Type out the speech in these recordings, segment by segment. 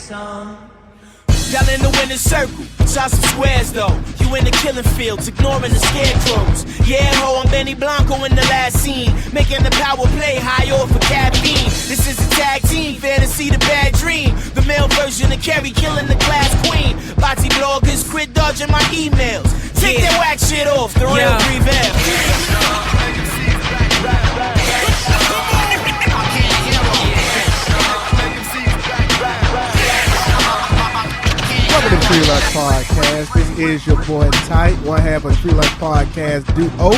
Y'all in the winning circle, shot some squares though. You in the killing fields, ignoring the scarecrows. Yeah, ho, I'm Benny Blanco in the last scene, making the power play high off of caffeine. This is a tag team, fantasy the bad dream. The male version of Kerry killing the class queen. Bati bloggers quit dodging my emails. Take that whack shit off, the real revamp. Welcome to the Free Lunch Podcast. This is your boy Tyke, one half of the Free Lunch Podcast duo,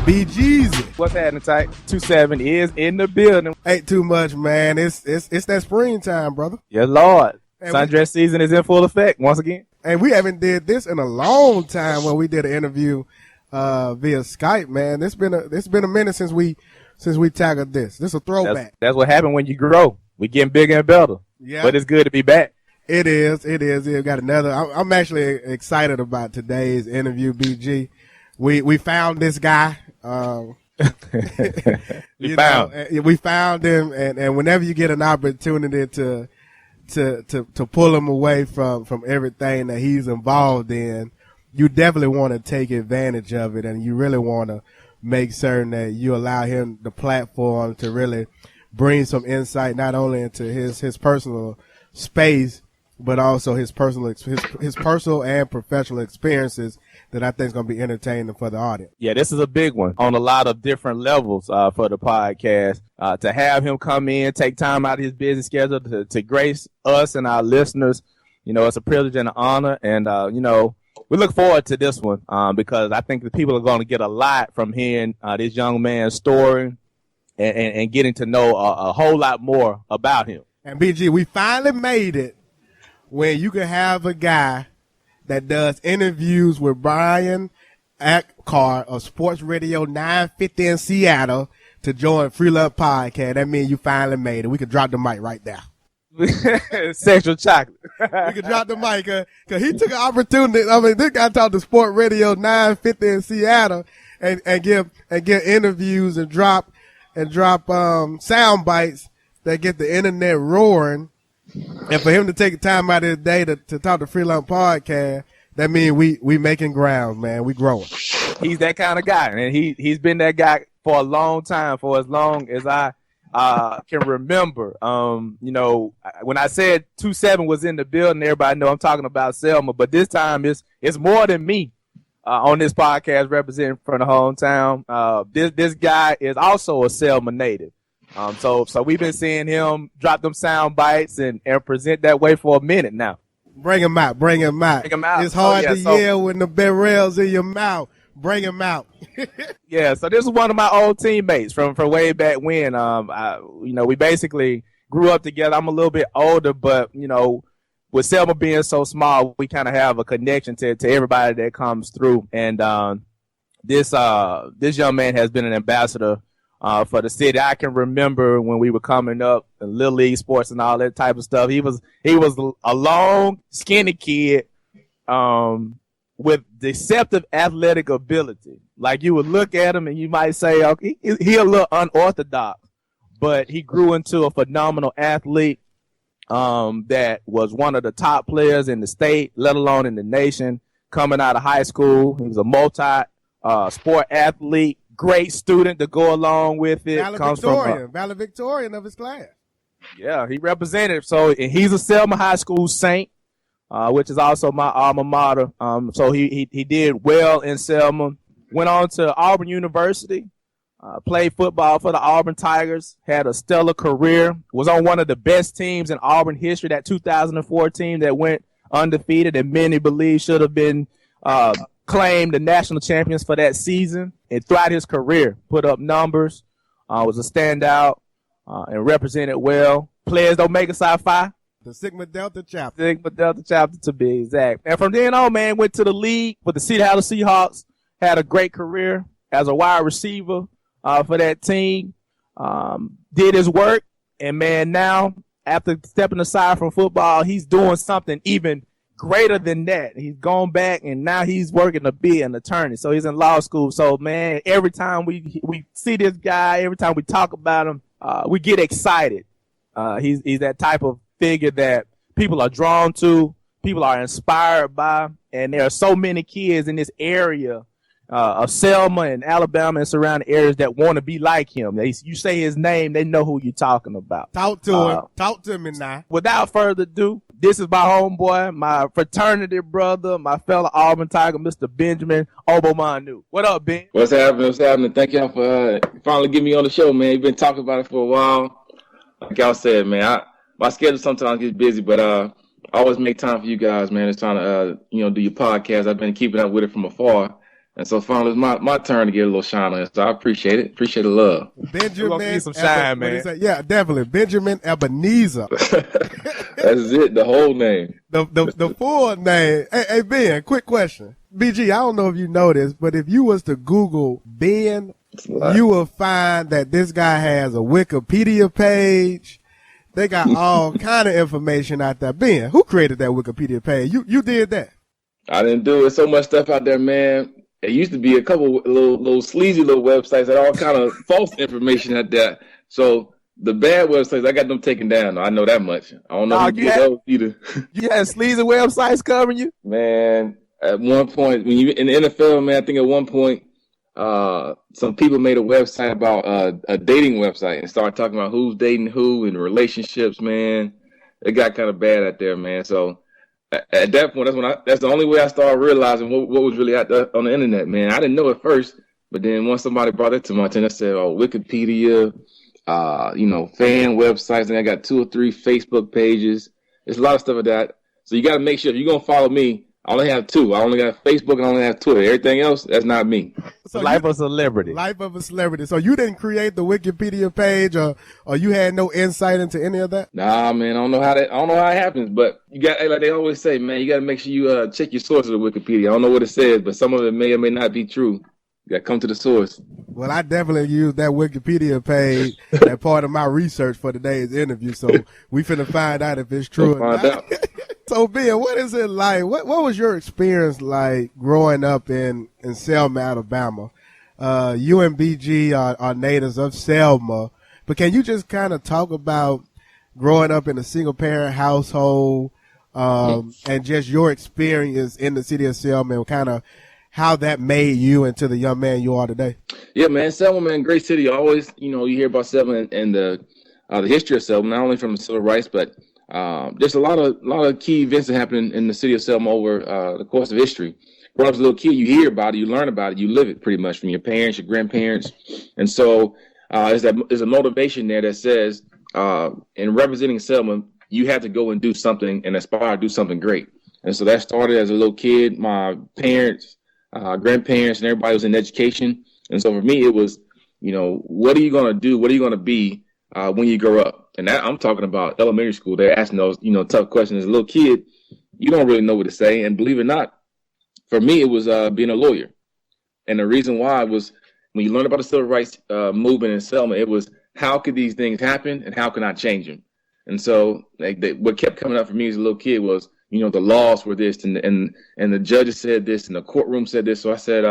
BGeezy. What's happening, Tyke? 27 is in the building. Ain't too much, man. It's that springtime, brother. Yeah, Lord. Sundress season is in full effect once again. And we haven't did this in a long time when we did an interview via Skype, man. It's been a minute since we tackled this. This is a throwback. That's what happened when you grow. We getting bigger and better. Yeah. But it's good to be back. It is. We got another. I'm actually excited about today's interview, BG. We found this guy. We found him, and whenever you get an opportunity to pull him away from everything that he's involved in, you definitely want to take advantage of it, and you really want to make certain that you allow him the platform to really bring some insight, not only into his personal space, but also his personal and professional experiences that I think is going to be entertaining for the audience. Yeah, this is a big one on a lot of different levels for the podcast. To have him come in, take time out of his busy schedule to grace us and our listeners, it's a privilege and an honor. And, we look forward to this one because I think the people are going to get a lot from hearing this young man's story and getting to know a whole lot more about him. And, BG, we finally made it when you can have a guy that does interviews with Brian Ackcar of Sports Radio 950 in Seattle to join FREELUNCH Podcast. That means you finally made it. We could drop the mic right there. Sexual chocolate. We could drop the mic because he took an opportunity. I mean, this guy talked to Sports Radio 950 in Seattle and give interviews and drop sound bites that get the internet roaring. And for him to take time out of his day to talk to FREELUNCH Podcast, that means we making ground, man. We growing. He's that kind of guy, and he's been that guy for a long time, for as long as I can remember. When I said 27 was in the building, everybody know I'm talking about Selma, but this time it's more than me on this podcast representing from the hometown. This guy is also a Selma native. So we've been seeing him drop them sound bites and present that way for a minute now. Bring him out. It's hard to yell when the barrel's in your mouth. Bring him out. Yeah. So this is one of my old teammates from way back when. We basically grew up together. I'm a little bit older, but with Selma being so small, we kind of have a connection to everybody that comes through. And this young man has been an ambassador for the city. I can remember when we were coming up in Little League sports and all that type of stuff. He was a long, skinny kid with deceptive athletic ability. Like you would look at him and you might say, okay, he a little unorthodox, but he grew into a phenomenal athlete that was one of the top players in the state, let alone in the nation. Coming out of high school, he was a multi-sport athlete. Great student to go along with it. Valedictorian of his class. Yeah, he represented. So and he's a Selma High School Saint, which is also my alma mater. So he did well in Selma. Went on to Auburn University, played football for the Auburn Tigers, had a stellar career, was on one of the best teams in Auburn history, that 2004 team that went undefeated and many believe should have been claimed the national champions for that season. And throughout his career, put up numbers, was a standout, and represented well. Players don't make a Psi-Phi. The Sigma Delta chapter. To be exact. And from then on, man, went to the league with the Seattle Seahawks, had a great career as a wide receiver for that team, did his work. And, man, now after stepping aside from football, he's doing something even greater than that. He's gone back and now he's working to be an attorney. So he's in law school. So man, every time we see this guy, every time we talk about him, we get excited. He's that type of figure that people are drawn to, people are inspired by, and there are so many kids in this area of Selma and Alabama and surrounding areas that want to be like him. You say his name, they know who you're talking about. Talk to him. Talk to me now. Without further ado, this is my homeboy, my fraternity brother, my fellow Auburn Tiger, Mr. Benjamin Obomanu. What up, Ben? What's happening? What's happening? Thank y'all for finally getting me on the show, man. You've been talking about it for a while. Like y'all said, man, my schedule sometimes gets busy, but I always make time for you guys, man. It's trying to do your podcast. I've been keeping up with it from afar. And so finally, it's my turn to get a little shine on it. So I appreciate it. Appreciate the love. Benjamin, some shine, man. Yeah, definitely. Benjamin Ebenezer. That's it. The whole name. The full name. Hey, Ben, quick question. BG, I don't know if you know this, but if you was to Google Ben, you will find that this guy has a Wikipedia page. They got all kind of information out there. Ben, who created that Wikipedia page? You did that. I didn't do it. So much stuff out there, man. It used to be a couple little sleazy little websites that all kind of false information out there. So the bad websites, I got them taken down. I know that much. I don't know who did those either. You had sleazy websites covering you? Man, at one point, when you in the NFL, man, I think at one point, some people made a website about a dating website and started talking about who's dating who and relationships, man. It got kind of bad out there, man. So at that point, that's the only way I started realizing what was really out there on the internet, man. I didn't know at first, but then once somebody brought it to my attention, I said, "Oh, Wikipedia, fan websites," and I got 2 or 3 Facebook pages. There's a lot of stuff like that. So you got to make sure if you're gonna follow me, I only have 2. I only got Facebook and I only have Twitter. Everything else, that's not me. So Life of a celebrity. Life of a celebrity. So you didn't create the Wikipedia page, or you had no insight into any of that? Nah, man. I don't know how it happens, but you got, like they always say, man, you got to make sure you check your sources of Wikipedia. I don't know what it says, but some of it may or may not be true. You got to come to the source. Well, I definitely used that Wikipedia page as part of my research for today's interview, so we finna find out if it's true or not. So, Ben, what is it like? What was your experience like growing up in Selma, Alabama? You and BG are natives of Selma, but can you just kind of talk about growing up in a single-parent household and just your experience in the city of Selma and kind of how that made you into the young man you are today? Yeah, man, Selma, man, great city. Always, you hear about Selma and the history of Selma, not only from the civil rights, but there's a lot of key events that happen in the city of Selma over the course of history. Growing up as a little kid, you hear about it, you learn about it, you live it pretty much from your parents, your grandparents. And so there's a motivation there that says in representing Selma, you have to go and do something and aspire to do something great. And so that started as a little kid. My parents, grandparents, and everybody was in education. And so for me, it was, what are you going to do? What are you going to be when you grow up? And that, I'm talking about elementary school. They're asking those, tough questions. As a little kid, you don't really know what to say. And believe it or not, for me, it was being a lawyer. And the reason why was when you learn about the civil rights movement in Selma, it was how could these things happen and how can I change them? And so what kept coming up for me as a little kid was, the laws were this and the judges said this and the courtroom said this. So I said,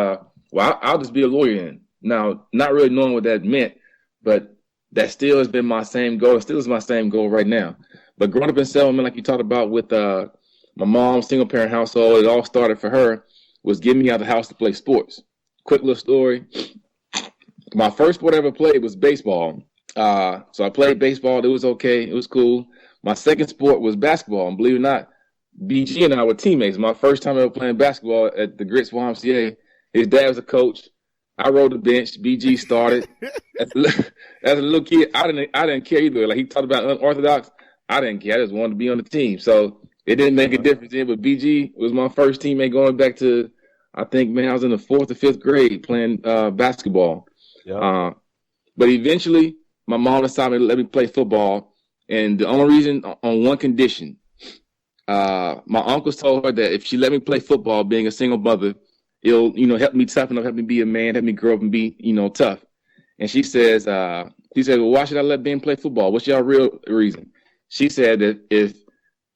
well, I'll just be a lawyer then. Now, not really knowing what that meant, but that still has been my same goal. It still is my same goal right now. But growing up in Selma, like you talked about with my mom's single-parent household, it all started for her was getting me out of the house to play sports. Quick little story. My first sport I ever played was baseball. So I played baseball. It was okay. It was cool. My second sport was basketball. And believe it or not, BG and I were teammates. My first time ever playing basketball at the Grits YMCA, his dad was a coach. I rode the bench. BG started. As a little kid, I didn't care either. Like he talked about unorthodox, I didn't care. I just wanted to be on the team. So it didn't make a difference then. But BG was my first teammate going back to, I think, man, I was in the 4th or 5th grade playing basketball. Yep. But eventually, my mom decided to let me play football. And the only reason, on one condition, my uncles told her that if she let me play football, being a single mother, it'll, help me toughen up, help me be a man, help me grow up and be, tough. And she says, well, why should I let Ben play football? What's your real reason? She said that if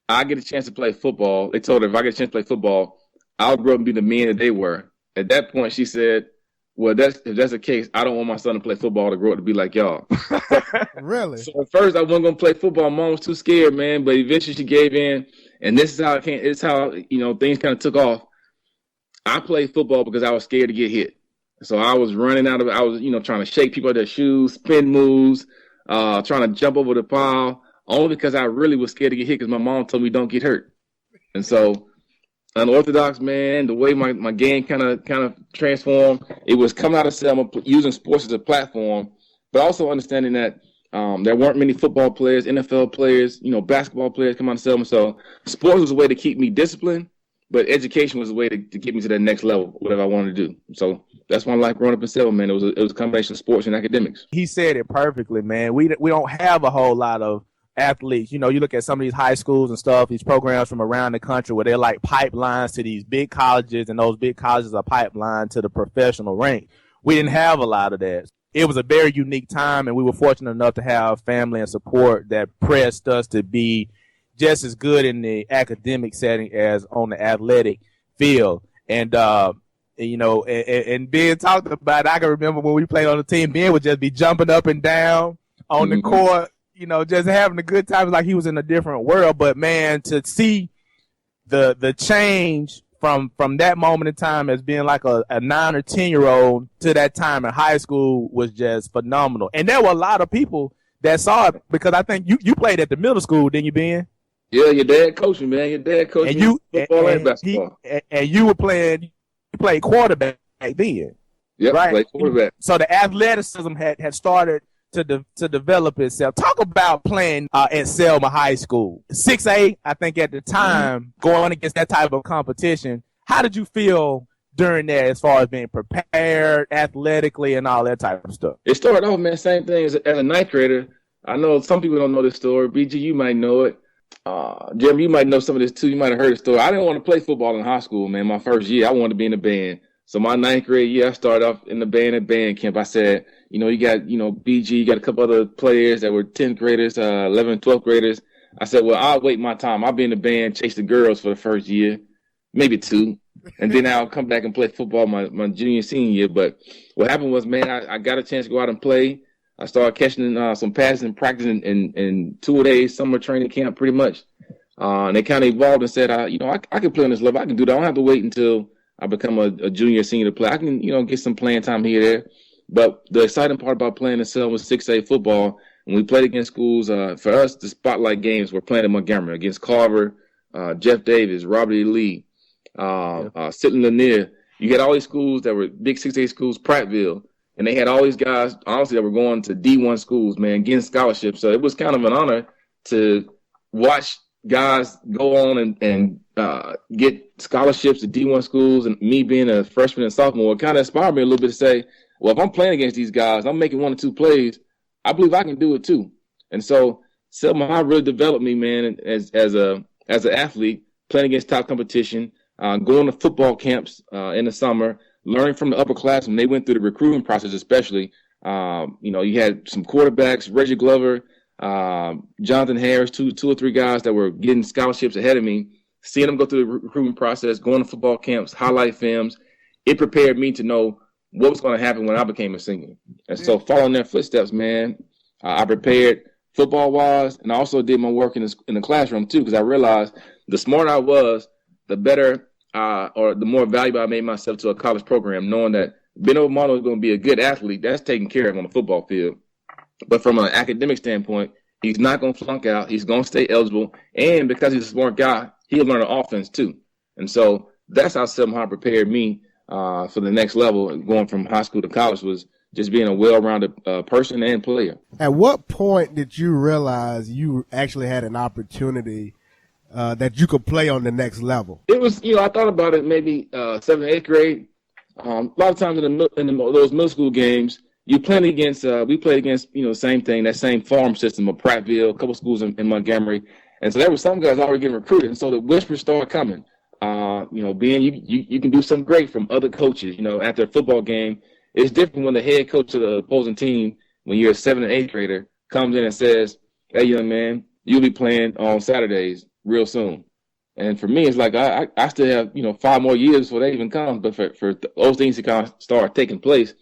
I get a chance to play football, they told her if I get a chance to play football, I'll grow up and be the man that they were. At that point, she said, Well, if that's the case, I don't want my son to play football to grow up to be like y'all. Really? So at first, I wasn't gonna play football. Mom was too scared, man. But eventually, she gave in, and this is how it came. It's how things kind of took off. I played football because I was scared to get hit. So I was running out of it. I was trying to shake people out their shoes, spin moves, trying to jump over the pile, only because I really was scared to get hit because my mom told me don't get hurt. And so, unorthodox, man, the way my game kind of transformed, it was coming out of Selma, using sports as a platform, but also understanding that there weren't many football players, NFL players, basketball players come out of Selma. So sports was a way to keep me disciplined, but education was a way to get me to that next level, whatever I wanted to do. So that's why I like growing up in Selma, man. It was a combination of sports and academics. He said it perfectly, man. We don't have a whole lot of athletes. You look at some of these high schools and stuff, these programs from around the country where they're like pipelines to these big colleges, and those big colleges are pipeline to the professional rank. We didn't have a lot of that. It was a very unique time, and we were fortunate enough to have family and support that pressed us to be just as good in the academic setting as on the athletic field. And Ben talked about it. I can remember when we played on the team, Ben would just be jumping up and down on the court, just having a good time. Like he was in a different world. But man, to see the change from that moment in time as being like a 9 or 10-year-old to that time in high school was just phenomenal. And there were a lot of people that saw it because I think you played at the middle school, didn't you, Ben? Yeah, your dad coaching, man. Your dad coaching football and basketball. And you played quarterback then. Yep, right? played quarterback. So the athleticism had started to develop itself. Talk about playing at Selma High School. 6A, I think at the time, going against that type of competition. How did you feel during that as far as being prepared athletically and all that type of stuff? It started off, man, same thing as a ninth grader. I know some people don't know this story. BG, you might know it. Jeremy, you might know some of this too. You might have heard the story. I didn't want to play football in high school, man. My first year, I wanted to be in the band. So my ninth grade year, I started off in the band at band camp. I said, you got, BG, you got a couple other players that were 10th graders, 11th, 12th graders. I said, well, I'll wait my time. I'll be in the band, chase the girls for the first year, maybe 2. And then I'll come back and play football my junior, senior year. But what happened was, man, I got a chance to go out and play. I started catching some passes and practicing in 2-a-days summer training camp pretty much. And they kind of evolved and said, I can play on this level. I can do that. I don't have to wait until I become a junior, senior to play. I can, get some playing time here or there. But the exciting part about playing in Selma was 6A football. When we played against schools, for us, the spotlight games were playing in Montgomery against Carver, Jeff Davis, Robert E. Lee, Sitlin Lanier. You had all these schools that were big 6A schools, Prattville. And they had all these guys, honestly, that were going to D1 schools, man, getting scholarships. So it was kind of an honor to watch guys go on and get scholarships to D1 schools. And me being a freshman and sophomore, it kind of inspired me a little bit to say, well, if I'm playing against these guys, I'm making 1 or 2 plays, I believe I can do it too. And so Selma High really developed me, man, as an athlete, playing against top competition, going to football camps in the summer, learning from the upperclassmen. They went through the recruiting process, especially. You had some quarterbacks, Reggie Glover, Jonathan Harris, two or three guys that were getting scholarships ahead of me. Seeing them go through the recruiting process, going to football camps, highlight films, it prepared me to know what was going to happen when I became a senior. And so following their footsteps, man, I prepared football-wise, and I also did my work in the classroom too, because I realized the smarter I was, the better or the more valuable I made myself to a college program, knowing that Ben Obomanu is going to be a good athlete. That's taken care of on the football field. But from an academic standpoint, he's not going to flunk out. He's going to stay eligible. And because he's a smart guy, he'll learn an offense too. And so that's how Selma High prepared me for the next level, going from high school to college, was just being a well-rounded person and player. At what point did you realize you actually had an opportunity that you could play on the next level? It was, I thought about it maybe 7th, 8th grade. A lot of times in those middle school games, we played against, the same thing, that same farm system of Prattville, a couple schools in Montgomery. And so there were some guys already getting recruited. And so the whispers started coming. Ben, you can do something great from other coaches. After a football game, it's different when the head coach of the opposing team, when you're a 7th and 8th grader, comes in and says, hey, young man, you'll be playing on Saturdays real soon. And for me, it's like I still have 5 more years before that even comes. But for those things to kind of start taking place,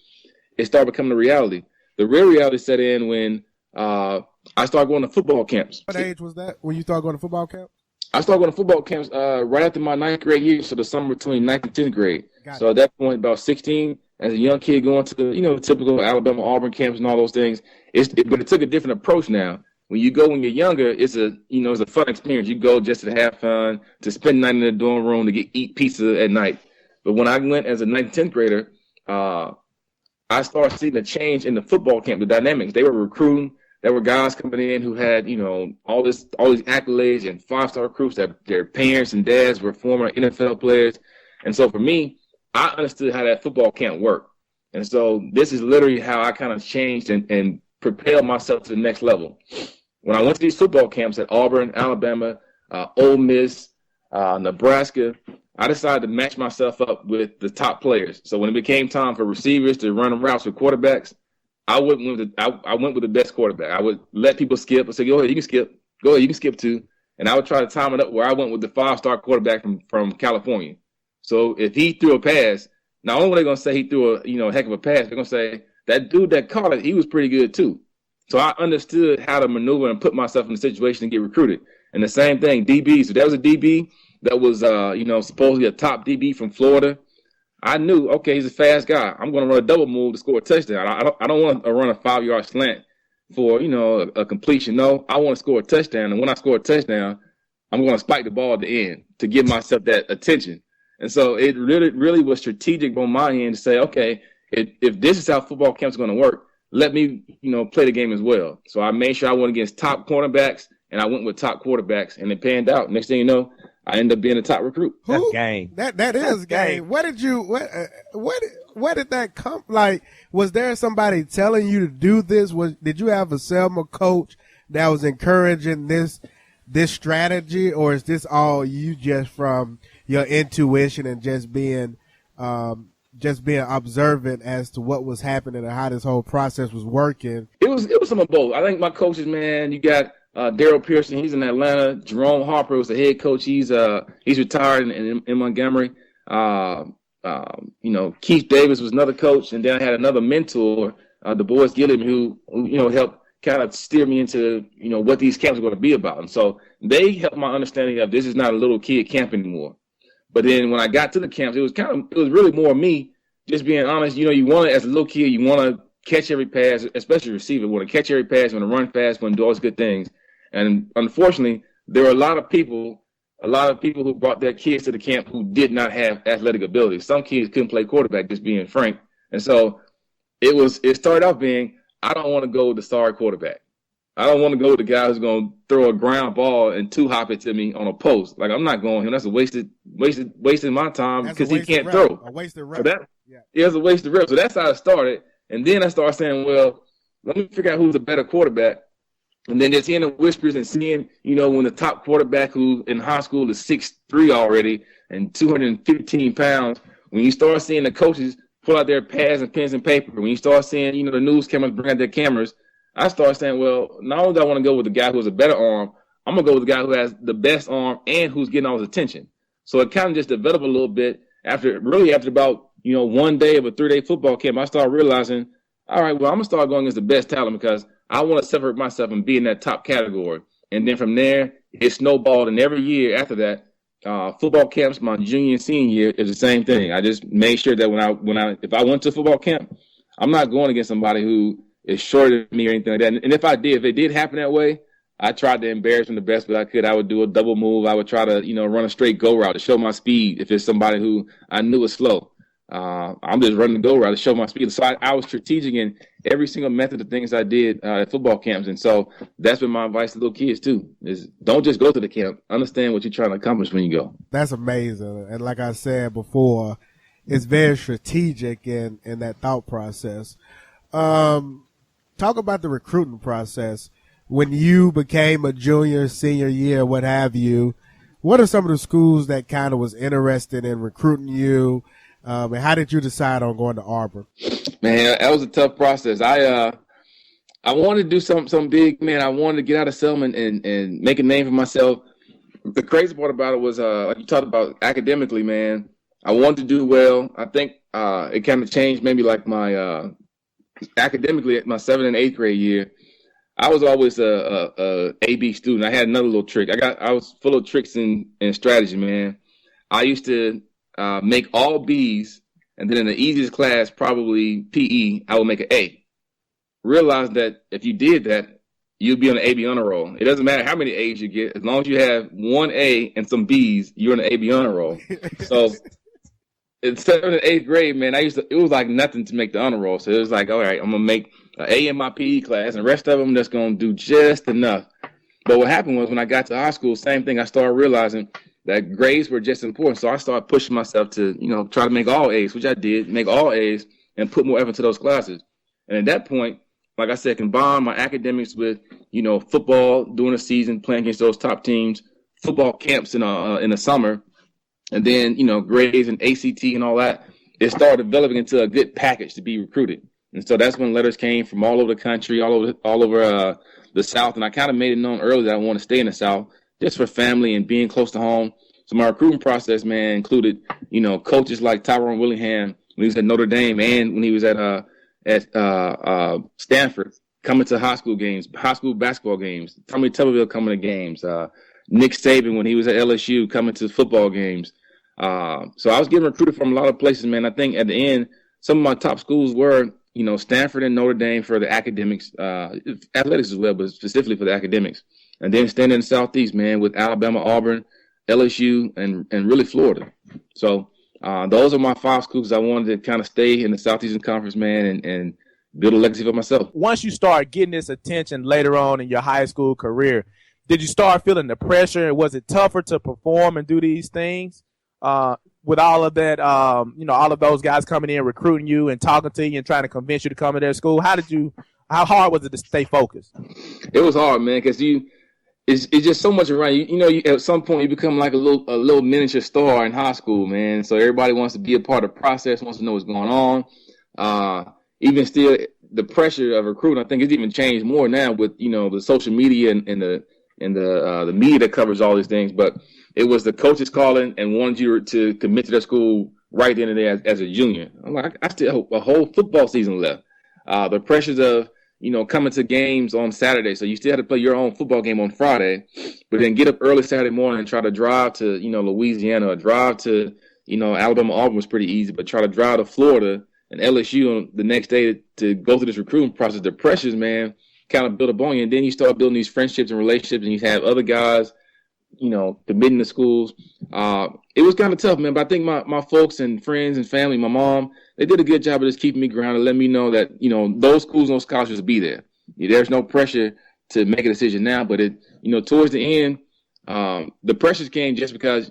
it started becoming a reality. The real reality set in when I started going to football camps. What age was that when you started going to football camp? I started going to football camps right after my 9th grade year, so the summer between 9th and 10th grade. So at that point, about 16, as a young kid going to the typical Alabama, Auburn camps and all those things. But it took a different approach now. When you go when you're younger, it's a fun experience. You go just to have fun, to spend the night in the dorm room, to eat pizza at night. But when I went as a 9th and 10th grader, I started seeing a change in the football camp, the dynamics. They were recruiting. There were guys coming in who had, all these accolades and 5-star recruits that their parents and dads were former NFL players. And so for me, I understood how that football camp worked. And so this is literally how I kind of changed and propelled myself to the next level. When I went to these football camps at Auburn, Alabama, Ole Miss, Nebraska, I decided to match myself up with the top players. So when it became time for receivers to run routes with quarterbacks, I went with the best quarterback. I would let people skip. I said, go ahead, you can skip. Go ahead, you can skip too. And I would try to time it up where I went with the 5-star quarterback from California. So if he threw a pass, not only are they going to say he threw a heck of a pass, they're going to say that dude that caught it, he was pretty good too. So I understood how to maneuver and put myself in a situation to get recruited. And the same thing, DB. So there was a DB that was, supposedly a top DB from Florida. I knew, okay, he's a fast guy. I'm going to run a double move to score a touchdown. I don't want to run a 5-yard slant for, a completion. No, I want to score a touchdown. And when I score a touchdown, I'm going to spike the ball at the end to give myself that attention. And so it really was strategic on my end to say, okay, if this is how football camp is going to work, let me, play the game as well. So I made sure I went against top cornerbacks, and I went with top quarterbacks, and it panned out. Next thing you know, I ended up being a top recruit. That's game. That is game. Where did that come? Like, was there somebody telling you to do this? Did you have a Selma coach that was encouraging this strategy, or is this all you just from your intuition and just being observant as to what was happening and how this whole process was working? It was some of both. I think my coaches, man, you got Daryl Pearson, he's in Atlanta. Jerome Harper was the head coach. He's retired in Montgomery. Keith Davis was another coach, and then I had another mentor, Du Bois Gilliam, who helped kind of steer me into what these camps are going to be about. And so they helped my understanding of this is not a little kid camp anymore. But then when I got to the camps, it was really more me just being honest. You want to, as a little kid, you want to catch every pass, especially receiver. Want to catch every pass, want to run fast, want to do all those good things. And unfortunately, there were a lot of people who brought their kids to the camp who did not have athletic ability. Some kids couldn't play quarterback, just being frank. And so it started off being, I don't want to go with the sorry quarterback. I don't want to go with the guy who's going to throw a ground ball and two-hop it to me on a post. Like, I'm not going him. That's a wasting my time because he can't throw. A wasted rep. So it's a wasted rep. So that's how it started. And then I started saying, well, let me figure out who's a better quarterback. And then just hearing the whispers and seeing, when the top quarterback who in high school is 6'3" already and 215 pounds, when you start seeing the coaches pull out their pads and pens and paper, when you start seeing, the news cameras bring out their cameras, I started saying, well, not only do I want to go with the guy who has a better arm, I'm going to go with the guy who has the best arm and who's getting all his attention. So it kind of just developed a little bit after about, one day of a 3-day football camp. I started realizing, all right, well, I'm going to start going against the best talent because I want to separate myself and be in that top category. And then from there, it snowballed. And every year after that, football camps, my junior and senior year, is the same thing. I just made sure that if I went to football camp, I'm not going against somebody who is shorter than me or anything like that. And if it did happen that way, I tried to embarrass them the best that I could. I would do a double move. I would try to, run a straight go route to show my speed if it's somebody who I knew was slow. I'm just running the go route to show my speed. So I was strategic in every single method of things I did at football camps. And so that's been my advice to little kids too, is don't just go to the camp. Understand what you're trying to accomplish when you go. That's amazing. And like I said before, it's very strategic in that thought process. Talk about the recruiting process. When you became a junior, senior year, what have you, what are some of the schools that kind of was interested in recruiting you? And how did you decide on going to Auburn? Man, that was a tough process. I wanted to do something big, man. I wanted to get out of Selma and make a name for myself. the crazy part about it was, like you talked about academically, man, I wanted to do well. I think it kind of changed maybe like my academically at my 7th and 8th grade year. I was always a AB student. I had another little trick. I was full of tricks and strategy, man. I used to make all B's, and then in the easiest class, probably PE, I would make an A. Realize that if you did that, you'd be on the AB honor roll. It doesn't matter how many A's you get, as long as you have one A and some B's, you're on the AB honor roll. So in 7th and 8th grade, man, it was like nothing to make the honor roll. So it was like, all right, I'm gonna make an A in my PE class, and the rest of them that's gonna do just enough. But what happened was when I got to high school, same thing. I started realizing that grades were just important. So I started pushing myself to, try to make all A's, which I did, make all A's and put more effort into those classes. And at that point, like I said, combine my academics with, football during the season, playing against those top teams, football camps in the summer, and then, grades and ACT and all that. It started developing into a good package to be recruited. And so that's when letters came from all over the country, all over the South. And I kind of made it known early that I want to stay in the South just for family and being close to home. So my recruiting process, man, included, coaches like Tyrone Willingham when he was at Notre Dame and when he was at Stanford, coming to high school games, high school basketball games. Tommy Tuberville coming to games. Nick Saban when he was at LSU coming to football games. So I was getting recruited from a lot of places, man. I think at the end, some of my top schools were, Stanford and Notre Dame for the academics, athletics as well, but specifically for the academics. And then staying in the Southeast, man, with Alabama, Auburn, LSU, and really Florida. So those are my 5 schools. I wanted to kind of stay in the Southeastern Conference, man, and build a legacy for myself. Once you start getting this attention later on in your high school career, did you start feeling the pressure? Was it tougher to perform and do these things with all of that, all of those guys coming in, recruiting you and talking to you and trying to convince you to come to their school? How hard was it to stay focused? It was hard, man, because it's just so much around you. You at some point you become like a little miniature star in high school, man. So everybody wants to be a part of the process, wants to know what's going on. Even still, the pressure of recruiting, I think, it's even changed more now with the social media and the media that covers all these things. But it was the coaches calling and wanted you to commit to their school right then and there as a junior. I'm like, I still have a whole football season left. The pressures of coming to games on Saturday. So you still had to play your own football game on Friday, but then get up early Saturday morning and try to drive to, Louisiana, or drive to, Alabama, Auburn was pretty easy, but try to drive to Florida and LSU on the next day to go through this recruiting process. The pressures, man, kind of build up on you. And then you start building these friendships and relationships, and you have other guys, committing to schools. It was kind of tough, man, but I think my folks and friends and family, my mom, they did a good job of just keeping me grounded, letting me know that, those schools and those colleges will be there. There's no pressure to make a decision now, but towards the end, the pressures came just because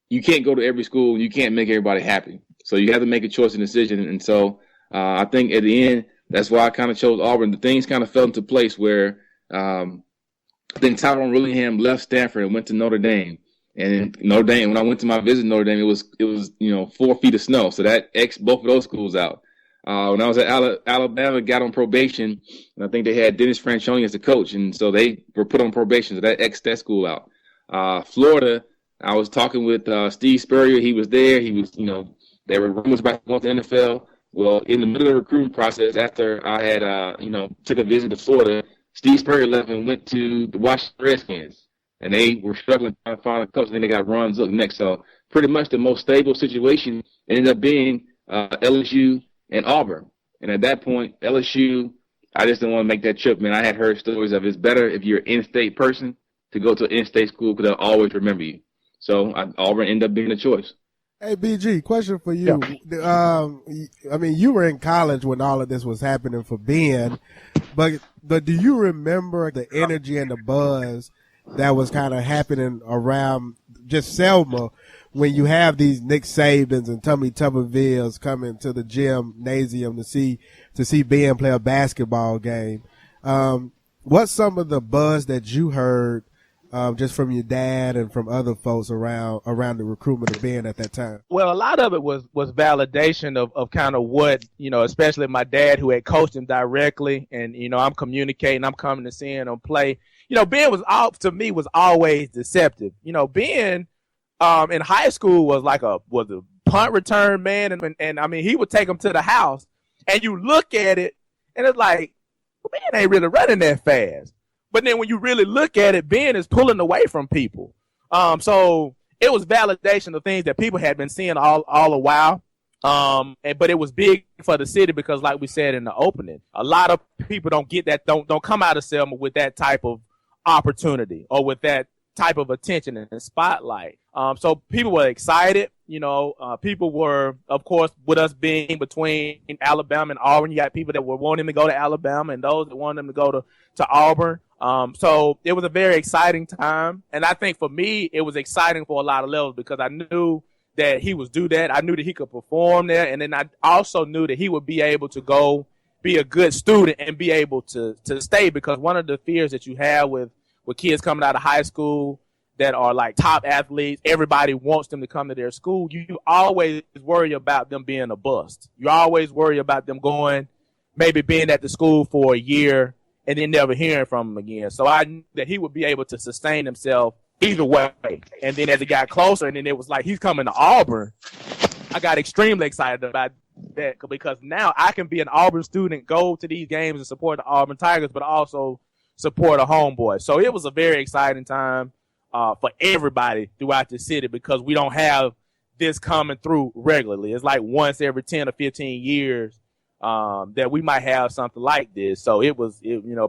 you can't go to every school and you can't make everybody happy. So you have to make a choice and decision. And so I think at the end, that's why I kind of chose Auburn. The things kind of fell into place where I think Tyrone Willingham left Stanford and went to Notre Dame. And Notre Dame, when I went to my visit to Notre Dame, it was 4 feet of snow. So that X both of those schools out. When I was at Alabama, got on probation, and I think they had Dennis Franchione as the coach, and so they were put on probation. So that X that school out. Florida, I was talking with Steve Spurrier. He was there. He was, there were rumors about going to the NFL. Well, in the middle of the recruiting process, after I had, took a visit to Florida, Steve Spurrier left and went to the Washington Redskins. And they were struggling trying to find a coach. And then they got Ron Zook next. So pretty much the most stable situation ended up being LSU and Auburn. And at that point, LSU, I just didn't want to make that trip, man. I had heard stories of it's better if you're an in-state person to go to an in-state school because they'll always remember you. So Auburn ended up being the choice. Hey, BG, question for you. Yeah. You were in college when all of this was happening for Ben, but do you remember the energy and the buzz that was kind of happening around just Selma when you have these Nick Sabans and Tommy Tubervilles coming to the gymnasium to see Ben play a basketball game? What's some of the buzz that you heard just from your dad and from other folks around the recruitment of Ben at that time? Well, a lot of it was validation of kind of what, especially my dad who had coached him directly, and, I'm communicating, I'm coming to see him play. Ben was always deceptive. Ben in high school was a punt return man, and I mean he would take them to the house, and you look at it, and it's like, Ben ain't really running that fast. But then when you really look at it, Ben is pulling away from people. So it was validation of things that people had been seeing all a while. But it was big for the city because, like we said in the opening, a lot of people don't get that, don't come out of Selma with that type of opportunity or with that type of attention and spotlight. So people were excited. People were, of course, with us being between Alabama and Auburn, you got people that were wanting to go to Alabama and those that wanted them to go to Auburn. So it was a very exciting time. And I think for me, it was exciting for a lot of levels because I knew that he was do that. I knew that he could perform there. And then I also knew that he would be able to go be a good student and be able to stay, because one of the fears that you have with kids coming out of high school that are like top athletes, everybody wants them to come to their school. You always worry about them being a bust. You always worry about them maybe being at the school for a year and then never hearing from him again. So I knew that he would be able to sustain himself either way. And then as it got closer, and then it was like he's coming to Auburn, I got extremely excited about that because now I can be an Auburn student, go to these games and support the Auburn Tigers, but also support a homeboy. So it was a very exciting time for everybody throughout the city because we don't have this coming through regularly. It's like once every 10 or 15 years that we might have something like this. So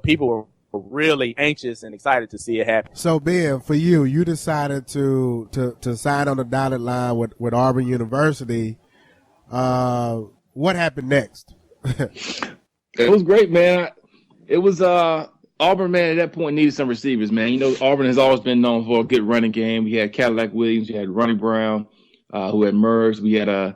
people were really anxious and excited to see it happen. So Ben, for you decided to sign on the dotted line with Auburn University. What happened next? It was great, man. It was Auburn, man, at that point needed some receivers, man. Auburn has always been known for a good running game. We had Cadillac Williams, we had Ronnie Brown, who had merged. We had a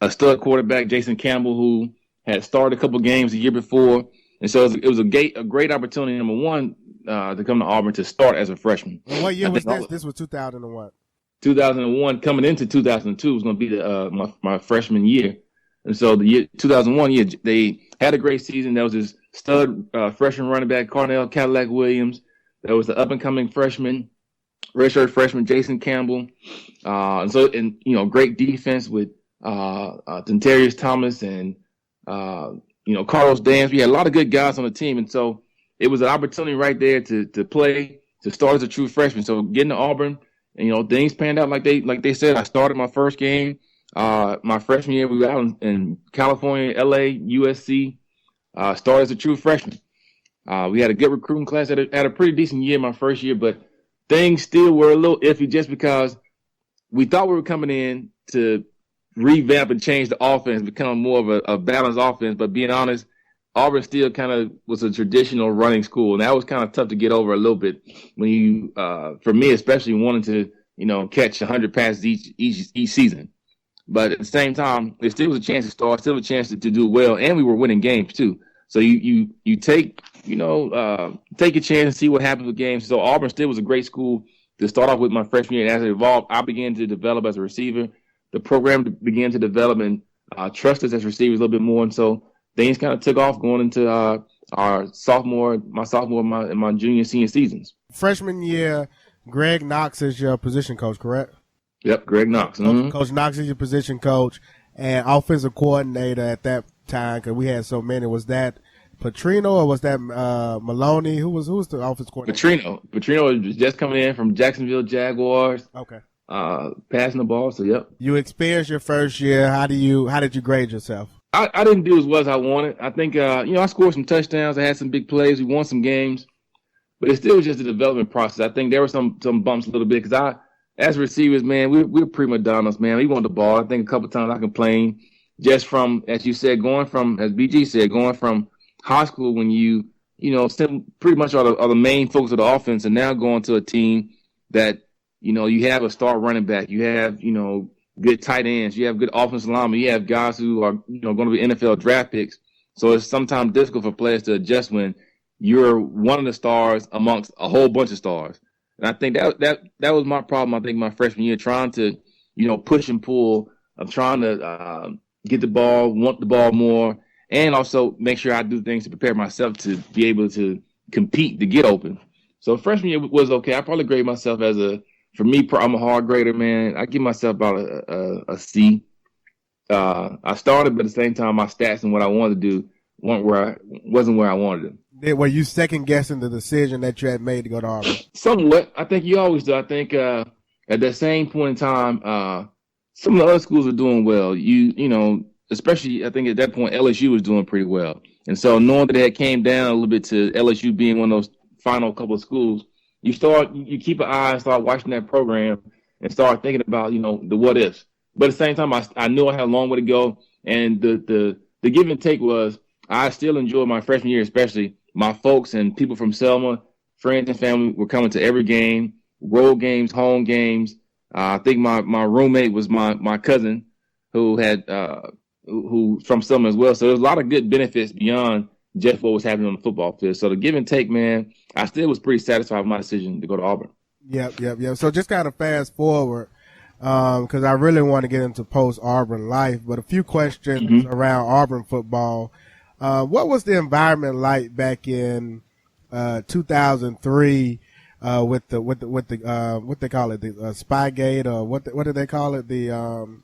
stud quarterback, Jason Campbell, who had started a couple games the year before. And so it was a great opportunity, number one, to come to Auburn to start as a freshman. And what year was this? This was 2001. 2001, coming into 2002 was going to be my freshman year. And so the year 2001, they had a great season. There was this stud freshman running back, Carnell Cadillac Williams. There was the up-and-coming freshman, redshirt freshman, Jason Campbell. Great defense with Dentarius Thomas and Carlos Dance. We had a lot of good guys on the team. And so it was an opportunity right there to play, to start as a true freshman. So getting to Auburn, and things panned out like they said. I started my first game my freshman year. We were out in California, LA, USC. Started as a true freshman. We had a good recruiting class. Had a pretty decent year my first year, but things still were a little iffy just because we thought we were coming in to revamp and change the offense, become more of a balanced offense. But being honest, Auburn still kind of was a traditional running school, and that was kind of tough to get over a little bit when you, for me especially, wanting to catch 100 passes each season. But at the same time, there still was a chance to start, still a chance to do well, and we were winning games too. So you take take a chance and see what happens with games. So Auburn still was a great school to start off with my freshman year, and as it evolved, I began to develop as a receiver. The program began to develop and trust us as receivers a little bit more, and so things kind of took off going into my sophomore and my junior, senior seasons. Freshman year, Greg Knox is your position coach, correct? Yep, Greg Knox. Mm-hmm. Coach Knox is your position coach and offensive coordinator at that time, because we had so many. Was that Petrino or was that Maloney? Who was the offensive coordinator? Petrino was just coming in from Jacksonville Jaguars. Okay. Passing the ball, so yep. You experienced your first year. How did you grade yourself? I didn't do as well as I wanted. I think, I scored some touchdowns. I had some big plays. We won some games. But it still was just a development process. I think there were some bumps a little bit because as receivers, man, we're prima donnas, man. We want the ball. I think a couple times I complained just from, as you said, going from, as BG said, going from high school when you pretty much are the main focus of the offense, and now going to a team that, you have a star running back. You have, good tight ends. You have good offensive linemen. You have guys who are, going to be NFL draft picks. So it's sometimes difficult for players to adjust when you're one of the stars amongst a whole bunch of stars. And I think that was my problem. I think my freshman year, trying to, push and pull. I'm trying to get the ball, want the ball more, and also make sure I do things to prepare myself to be able to compete, to get open. So freshman year was okay. I probably grade myself I'm a hard grader, man. I give myself about a C. I started, but at the same time, my stats and what I wanted to do wasn't where I wanted them. Were you second guessing the decision that you had made to go to Auburn? Somewhat. I think you always do. I think at that same point in time, some of the other schools are doing well. You know, especially I think at that point LSU was doing pretty well. And so knowing that it came down a little bit to LSU being one of those final couple of schools, you keep an eye and start watching that program and start thinking about, you know, the what ifs. But at the same time, I knew I had a long way to go. And the give and take was I still enjoyed my freshman year, especially my folks and people from Selma, friends and family were coming to every game, road games, home games. I think my roommate was my cousin who from Selma as well. So there's a lot of good benefits beyond just what was happening on the football field. So the give and take, man, I still was pretty satisfied with my decision to go to Auburn. Yep. So just kind of fast forward, because I really want to get into post-Auburn life, but a few questions around Auburn football. What was the environment like back in 2003 with the what they call it, the Spygate, or what did they call it, Spygate.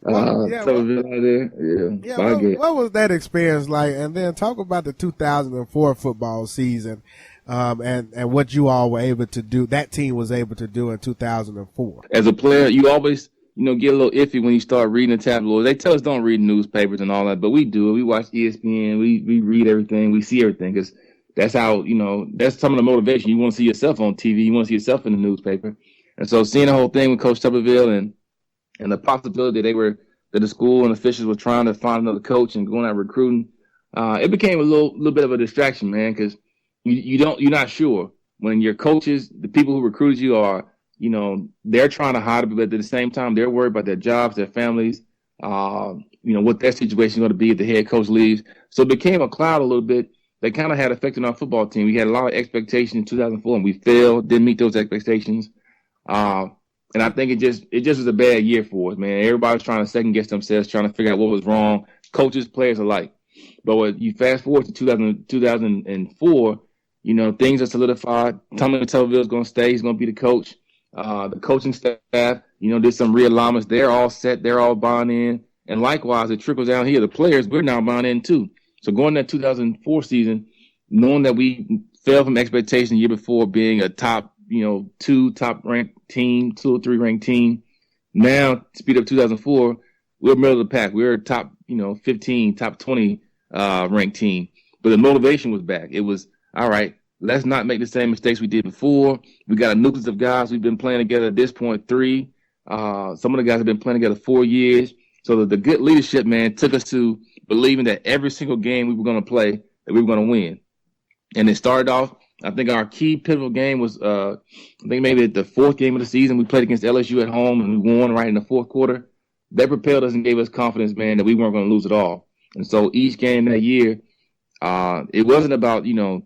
What was that experience like? And then talk about the 2004 football season, and what you all were able to do, that team was able to do in 2004. As a player, you always, you know, get a little iffy when you start reading the tabloids. They tell us don't read newspapers and all that, but we do. We watch ESPN. We read everything. We see everything because that's how, you know, that's some of the motivation. You want to see yourself on TV. You want to see yourself in the newspaper. And so seeing the whole thing with Coach Tuberville and the possibility that the school and officials were trying to find another coach and going out recruiting, it became a little bit of a distraction, man, because you're not sure when your coaches, the people who recruited you are, you know, they're trying to hide it, but at the same time, they're worried about their jobs, their families, you know, what their situation is going to be if the head coach leaves. So it became a cloud a little bit that kind of had effect on our football team. We had a lot of expectations in 2004, and we failed, didn't meet those expectations. And I think it just was a bad year for us, man. Everybody was trying to second guess themselves, trying to figure out what was wrong, coaches, players alike. But when you fast forward to 2004, you know, things are solidified. Tommy Tuberville is going to stay. He's going to be the coach. The coaching staff, you know, did some realignments. They're all set. They're all buying in. And likewise, it trickles down here. The players, we're now buying in too. So going to that 2004 season, knowing that we fell from expectation the year before being a top, you know, 2 top-ranked team, 2 or 3 ranked team. Now, speed up 2004, we're middle of the pack. We're a top, you know, 15, top 20 ranked team. But the motivation was back. It was, all right, let's not make the same mistakes we did before. We got a nucleus of guys we've been playing together at this point 3. Some of the guys have been playing together 4 years. So the good leadership, man, took us to believing that every single game we were going to play, that we were going to win. And it started off, I think our key pivotal game was, I think maybe the 4th game of the season. We played against LSU at home, and we won right in the 4th quarter. That propelled us and gave us confidence, man, that we weren't going to lose at all. And so each game that year, it wasn't about, you know,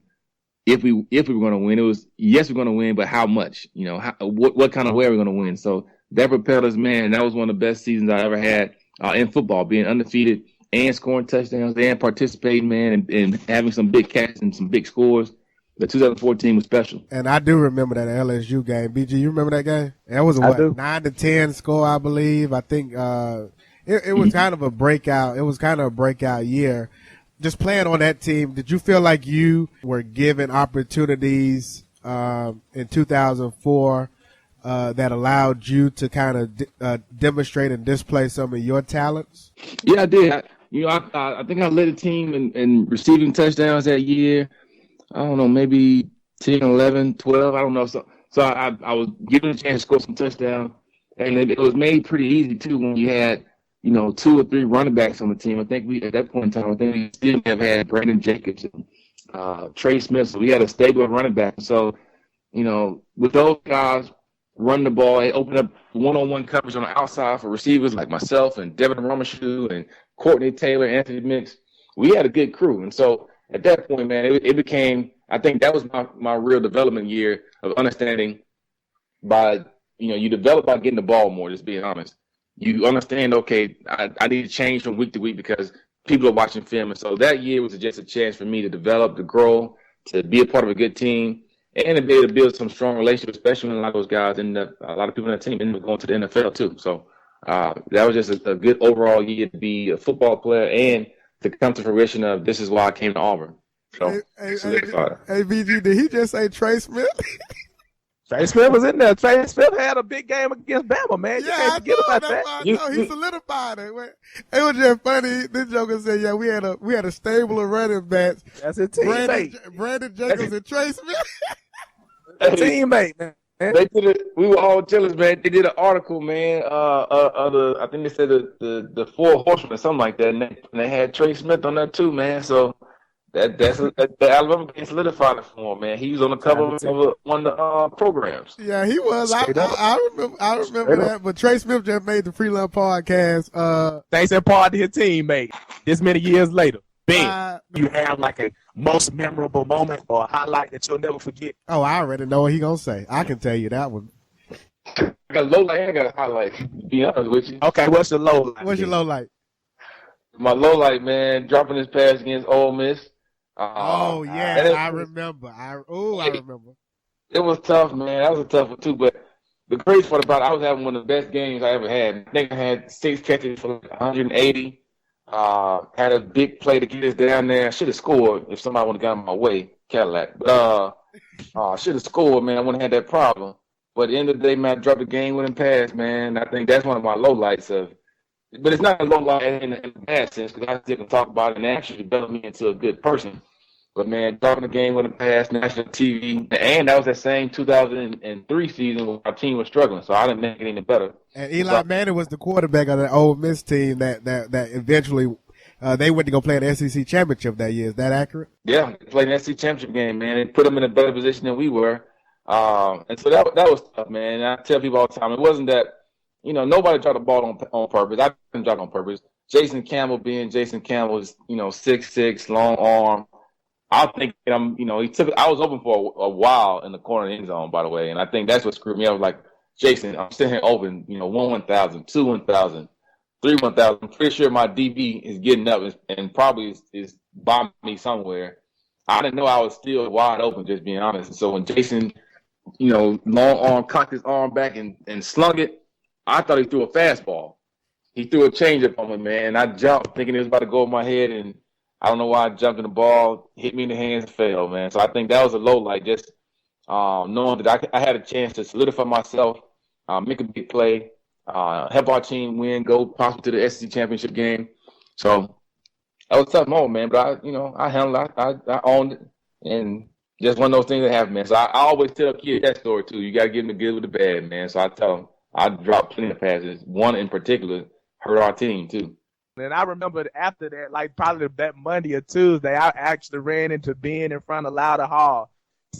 if we were going to win. It was, yes, we're going to win, but how much? You know, what kind of way are we going to win? So that propelled us, man. And that was one of the best seasons I ever had in football, being undefeated and scoring touchdowns and participating, man, and having some big catches and some big scores. The 2014 was special. And I do remember that LSU game. BG, you remember that game? That was a 9-10 score, I believe. I think it was kind of a breakout. It was kind of a breakout year. Just playing on that team, did you feel like you were given opportunities in 2004 that allowed you to kind of demonstrate and display some of your talents? Yeah, I did. I think I led the team in receiving touchdowns that year. I don't know, maybe 10, 11, 12. I don't know. So I was given a chance to score some touchdowns. And it was made pretty easy, too, when you had, you know, 2 or 3 running backs on the team. I think at that point in time, we still have had Brandon Jacobs and Trey Smith. So we had a stable of running backs. So, you know, with those guys running the ball, it opened up one-on-one coverage on the outside for receivers like myself and Devin Romashu and Courtney Taylor, Anthony Mix. We had a good crew. And so at that point, man, it became, I think that was my real development year of understanding by, you know, you develop by getting the ball more, just being honest. You understand, okay, I need to change from week to week because people are watching film. And so that year was just a chance for me to develop, to grow, to be a part of a good team. and to be able to build some strong relationships, especially when a lot of those guys a lot of people in the team ended up going to the NFL too. So that was just a good overall year to be a football player and to come to fruition of this is why I came to Auburn. So hey, BG, did he just say Trey Smith? Trey Smith was in there. Trey Smith had a big game against Bama, man. You Yeah, can't forget about that. I know. He solidified it. It was just funny. This joker said, "Yeah, we had a stable of running backs. That's a teammate. Brandon Jacobs and Trey Smith." A teammate, man. They did it. We were all jealous, man. They did an article, man. I think they said the Four Horsemen or something like that, and they had Trey Smith on that too, man. So that's the Alabama game solidified it for him, man. He was on the cover of one of the programs. Yeah, he was. I remember that. But Trey Smith just made the FREELUNCH podcast. Thanks in part to his teammate. This many years later, Ben, you have like a most memorable moment or a highlight that you'll never forget? Oh, I already know what he gonna say. I can tell you that one. I got a low light and I got a highlight, to be honest with you. Okay, what's your low light? What's your low light? My low light, man, dropping his pass against Ole Miss. Oh yeah, I remember. I remember. It was tough, man. That was a tough one too. But the crazy part about it, I was having one of the best games I ever had. I think I had 6 catches for like 180. Had a big play to get us down there. I should have scored if somebody would have gotten my way, Cadillac. But I should have scored, man. I wouldn't have had that problem. But at the end of the day, man, I dropped the game-winning pass, man. I think that's one of my lowlights of. But it's not a low light in a bad sense because I still can talk about it and actually develop me into a good person. But, man, dropping the game with a pass, national TV, and that was that same 2003 season when our team was struggling, so I didn't make it any better. And Eli Manning was the quarterback of the Ole Miss team that eventually they went to go play an SEC championship that year. Is that accurate? Yeah, they played an SEC championship game, man, and put them in a better position than we were. And so that was tough, man. And I tell people all the time, it wasn't that, nobody dropped the ball on purpose. I didn't drop it on purpose. Jason Campbell being Jason Campbell is, 6'6", long arm. I think I was open for a while in the corner of the end zone, by the way, and I think that's what screwed me up. Like, Jason, I'm sitting here open, 1,000, 2,000, 3,000. I'm pretty sure my DB is getting up and probably is by me somewhere. I didn't know I was still wide open, just being honest. And so when Jason, long arm, cocked his arm back and slung it, I thought he threw a fastball. He threw a changeup on me, man, and I jumped thinking it was about to go over my head, and I don't know why I jumped in the ball, hit me in the hands, and fell, man. So I think that was a low light, just knowing that I had a chance to solidify myself, make a big play, help our team win, go possibly to the SEC championship game. So that was a tough moment, man. But I handled it. I owned it, and just one of those things that happen, man. So I always tell kids that story too. You got to get them the good with the bad, man. So I tell them I dropped plenty of passes. One in particular hurt our team too. And I remember after that, like probably that Monday or Tuesday, I actually ran into Ben in front of Louder Hall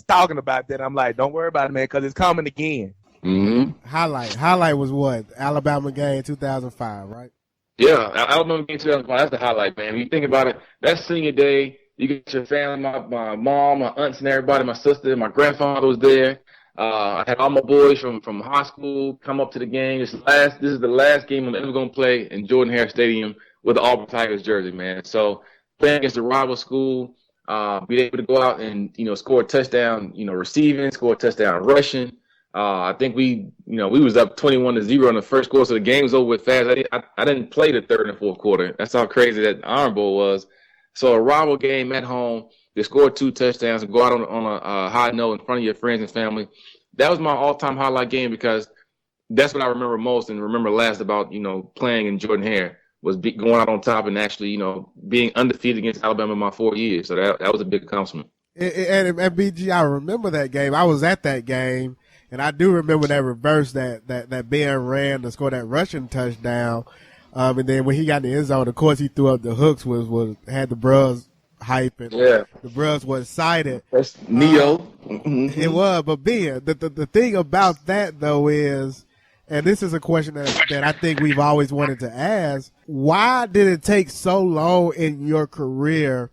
talking about that. I'm like, don't worry about it, man, because it's coming again. Mm-hmm. Highlight was what? Alabama game 2005, right? Yeah, Alabama game 2005. That's the highlight, man. When you think about it, that's senior day. You get your family, my mom, my aunts, and everybody. My sister, my grandfather was there. I had all my boys from high school come up to the game. This is the last game I'm ever going to play in Jordan-Hare Stadium with the Auburn Tigers jersey, man. So playing against the rival school, being able to go out and, score a touchdown, receiving, score a touchdown rushing. I think we was up 21-0 in the first quarter, so the game was over with fast. I didn't play the third and fourth quarter. That's how crazy that Iron Bowl was. So a rival game at home, they scored 2 touchdowns and go out on a high note in front of your friends and family. That was my all-time highlight game because that's what I remember most and remember last about, playing in Jordan-Hare was going out on top and actually, being undefeated against Alabama in my 4 years. So that was a big accomplishment. And BG, I remember that game. I was at that game, and I do remember that reverse that Ben ran to score that rushing touchdown. And then when he got in the end zone, of course, he threw up the hooks, had the bros hype, and the bros was excited. That's Neo. It was, but Ben, the thing about that, though, is, and this is a question that I think we've always wanted to ask, why did it take so long in your career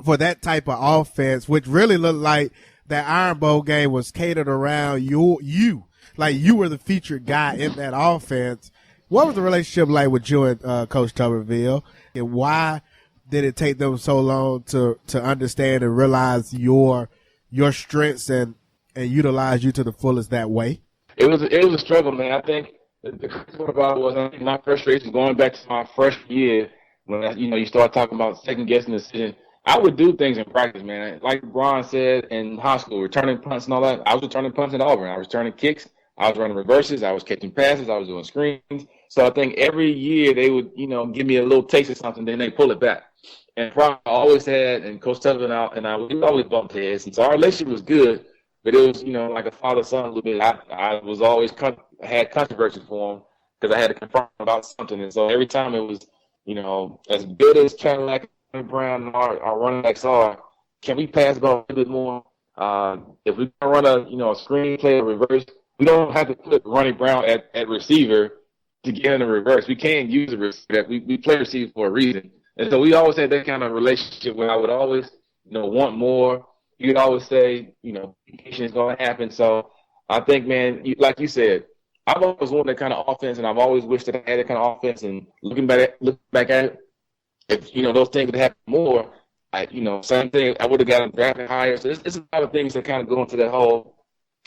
for that type of offense, which really looked like that Iron Bowl game was catered around you? Like you were the featured guy in that offense. What was the relationship like with you and Coach Tuberville, and why did it take them so long to understand and realize your your strengths and utilize you to the fullest that way? It was a struggle, man. I think the crazy part about it was, I think my frustration going back to my freshman year when you start talking about second guessing the decision. I would do things in practice, man. Like Brian said in high school, returning punts and all that. I was returning punts in Auburn. I was returning kicks. I was running reverses. I was catching passes. I was doing screens. So I think every year they would, give me a little taste of something, then they pull it back. And Brian always had, and Coach Tuberville and I, we always bumped heads. And so our relationship was good, but it was, like a father-son a little bit. I was always had controversy for him because I had to confront him about something. And so every time it was, as good as Cadillac and Brown and our running backs are, can we pass the ball a little bit more? If we can run a screen play or reverse, we don't have to put Ronnie Brown at receiver to get in the reverse. We can't use the receiver. We play receiver for a reason. And so we always had that kind of relationship where I would always, want more. You'd always say, communication is going to happen. So I think, man, like you said, I've always wanted that kind of offense, and I've always wished that I had that kind of offense. And looking back at it, if those things would happen more, same thing. I would have gotten drafted higher. So it's a lot of things that kind of go into that whole